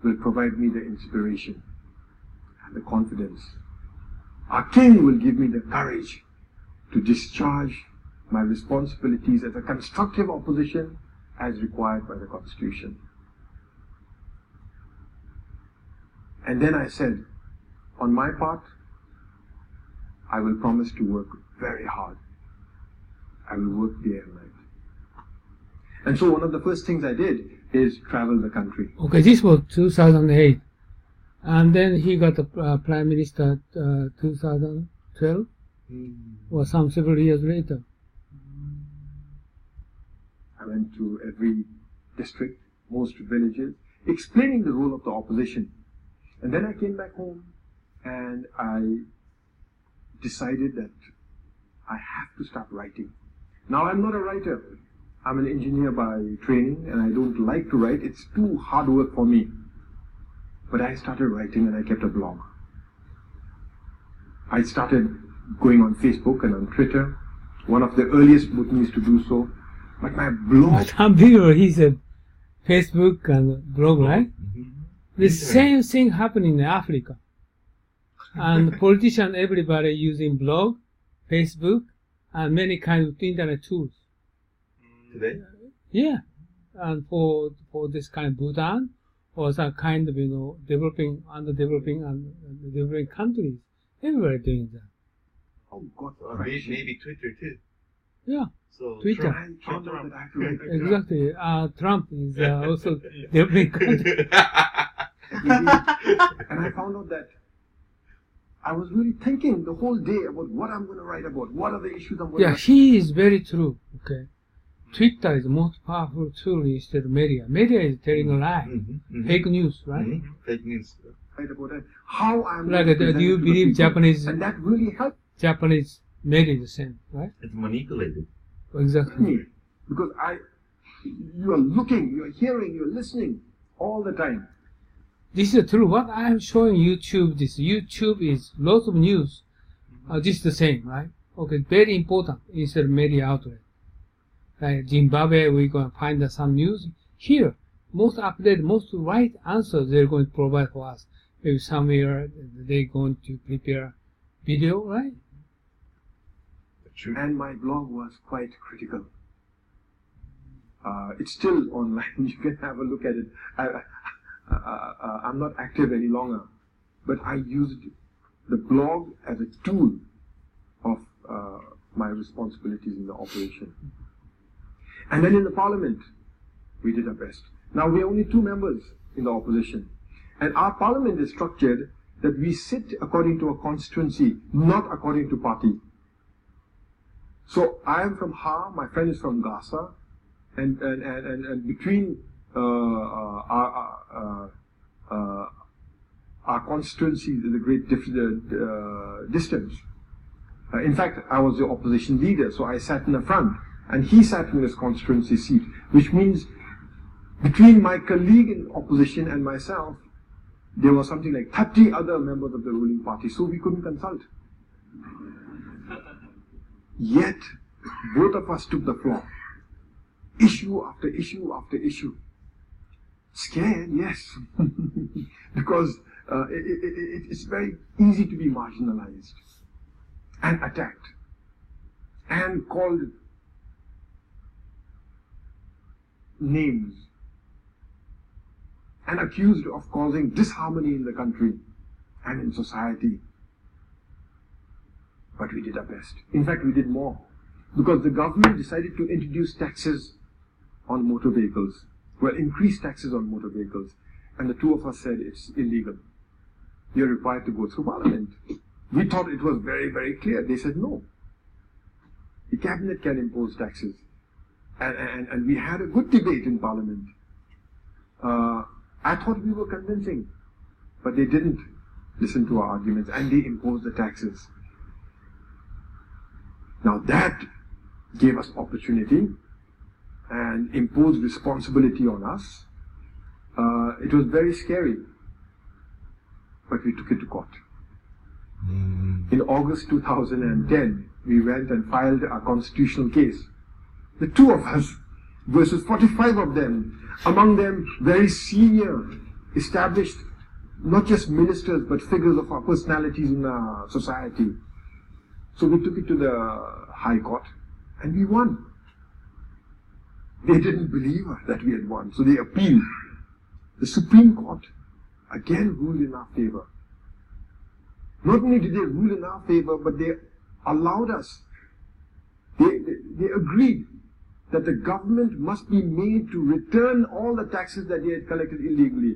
D: will provide me the inspiration and the confidence. Our king will give me the courage to discharge my responsibilities as a constructive opposition as required by the Constitution." And then I said, on my part, I will promise to work very hard. I will work day and night. And so one of the first things I did
C: is travel the country.
A: Okay, this was 2008. And then he got the prime minister 2012 or some several years later.
C: I went to every district, most villages, explaining the role of the opposition. And then I came back home and I decided that I have to start writing. Now I'm not a writer. I'm an engineer by training and I don't like to write. It's too hard work for me. But I started writing and I kept a blog. I started going on Facebook and on Twitter. One of the earliest Bhutanese to do so. But my blog...
A: Unbelievable, he said Facebook and blog, right? The same thing happening in Africa. And politicians, everybody using blog, Facebook, and many kinds of internet tools.
F: Today?
A: Yeah. And for this kind of Bhutan, or some kind of, developing, underdeveloping, and developing countries, everybody doing that.
C: Oh God,
F: maybe Twitter too.
A: Yeah.
F: So
A: Twitter.
C: I found out that I have to write.
A: Exactly. Trump is also developing country.
C: And I found out that I was really thinking the whole day about what I'm going to write about, what are the issues I'm going to
A: Yeah,
C: write.
A: he is very true. Okay. Twitter is the most powerful tool instead of media. Media is telling a lie. Fake news, right?
F: Fake news.
C: Write about it. How I'm
A: Like,
C: going to
A: do
C: present
A: you
C: it to the
A: believe
C: people.
A: Japanese
C: And that really helped
A: Japanese media is the same, right?
F: It's manipulated.
A: Exactly.
C: me because you are looking, you are hearing, you are listening all the time.
A: This is true. What I am showing YouTube, YouTube is lots of news. This is the same, right? Okay, very important instead of media outlet. Like Zimbabwe, we're going to find some news. Here, most updated, most right answers they're going to provide for us. Maybe somewhere they're going to prepare video, right?
F: True.
C: And my blog was quite critical. It's still online. You can have a look at it. I'm not active any longer, but I used the blog as a tool of my responsibilities in the operation. And then in the parliament, we did our best. Now we are only 2 members in the opposition. And our parliament is structured that we sit according to a constituency, not according to party. So I am from Ha, my friend is from Gasa, and between our constituencies is a great distance. In fact, I was the opposition leader, so I sat in the front, and he sat in his constituency seat, which means between my colleague in opposition and myself, there was something like 30 other members of the ruling party, so we couldn't consult. Yet, both of us took the floor. Issue after issue after issue. Scared, yes. Because it's very easy to be marginalized and attacked and called names and accused of causing disharmony in the country and in society. But we did our best. In fact, we did more. Because the government decided to introduce taxes on motor vehicles. Well, increase taxes on motor vehicles. And the 2 of us said it's illegal. You're required to go through parliament. We thought it was very, very clear. They said no. The cabinet can impose taxes. And we had a good debate in parliament. I thought we were convincing. But they didn't listen to our arguments and they imposed the taxes. Now that gave us opportunity and imposed responsibility on us. It was very scary, but we took it to court. In August 2010, we went and filed a constitutional case. The 2 of us versus 45 of them, among them very senior, established, not just ministers, but figures of our personalities in our society. So we took it to the High Court and we won. They didn't believe that we had won, so they appealed. The Supreme Court again ruled in our favor. Not only did they rule in our favor, but they allowed us, they agreed
D: that the government must be made to return all the taxes that they had collected illegally.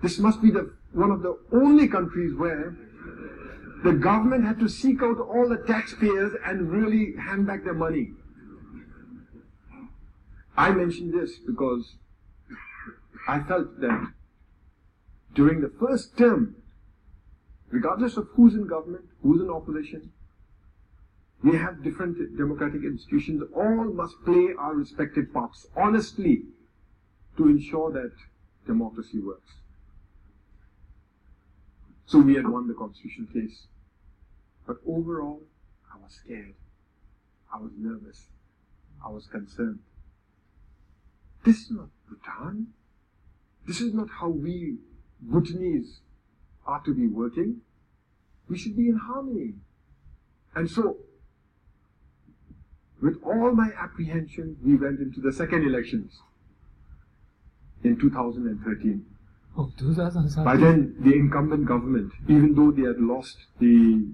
D: This must be one of the only countries where the government had to seek out all the taxpayers and really hand back their money. I mention this because I felt that during the first term, regardless of who's in government, who's in opposition, we have different democratic institutions, all must play our respective parts honestly to ensure that democracy works. So we had won the constitutional case. But overall, I was scared. I was nervous. I was concerned. This is not Bhutan. This is not how we Bhutanese are to be working. We should be in harmony. And so, with all my apprehension, we went into the second elections in 2013.
A: Oh, 2013.
D: By then, the incumbent government, even though they had lost the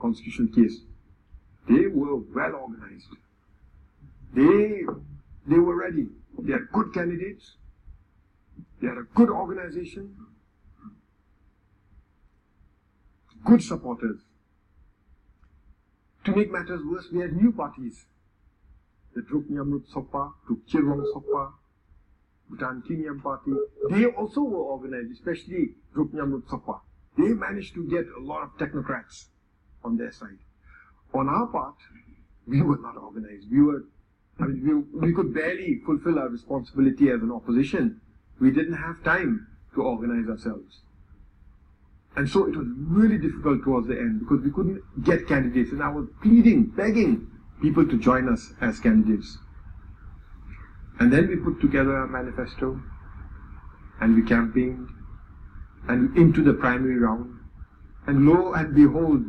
D: constitutional case, they were well organized. They were ready. They had good candidates. They had a good organization, good supporters. To make matters worse, we had new parties. The Druk Nyamrup Sokpa, Druk Chirwang Sokpa, Bhutan Kinyam Party. They also were organized, especially Druk Nyamrup Sokpa. They managed to get a lot of technocrats on their side. On our part, we were not organized. We could barely fulfill our responsibility as an opposition. We didn't have time to organize ourselves. And so it was really difficult towards the end because we couldn't get candidates. And I was pleading, begging people to join us as candidates. And then we put together a manifesto and we campaigned and into the primary round. And lo and behold,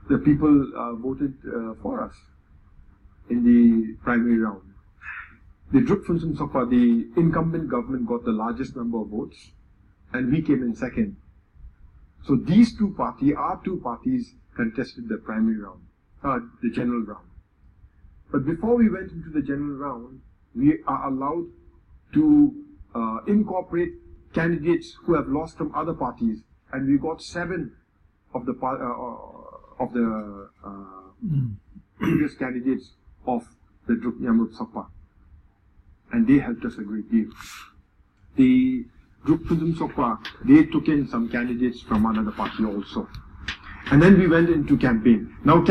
D: the people voted for us in the primary round. The Druk Phuntsum Sokpa, the incumbent government, got the largest number of votes and we came in second. So these two parties, our two parties, contested the primary round, the general round. But before we went into the general round, we are allowed to incorporate candidates who have lost from other parties, and we got 7 of the previous candidates of the Druk Nyamrup Sokpa, and they helped us a great deal. The Druk Phuntsum Sokpa, they took in some candidates from another party also. And then we went into campaign. Now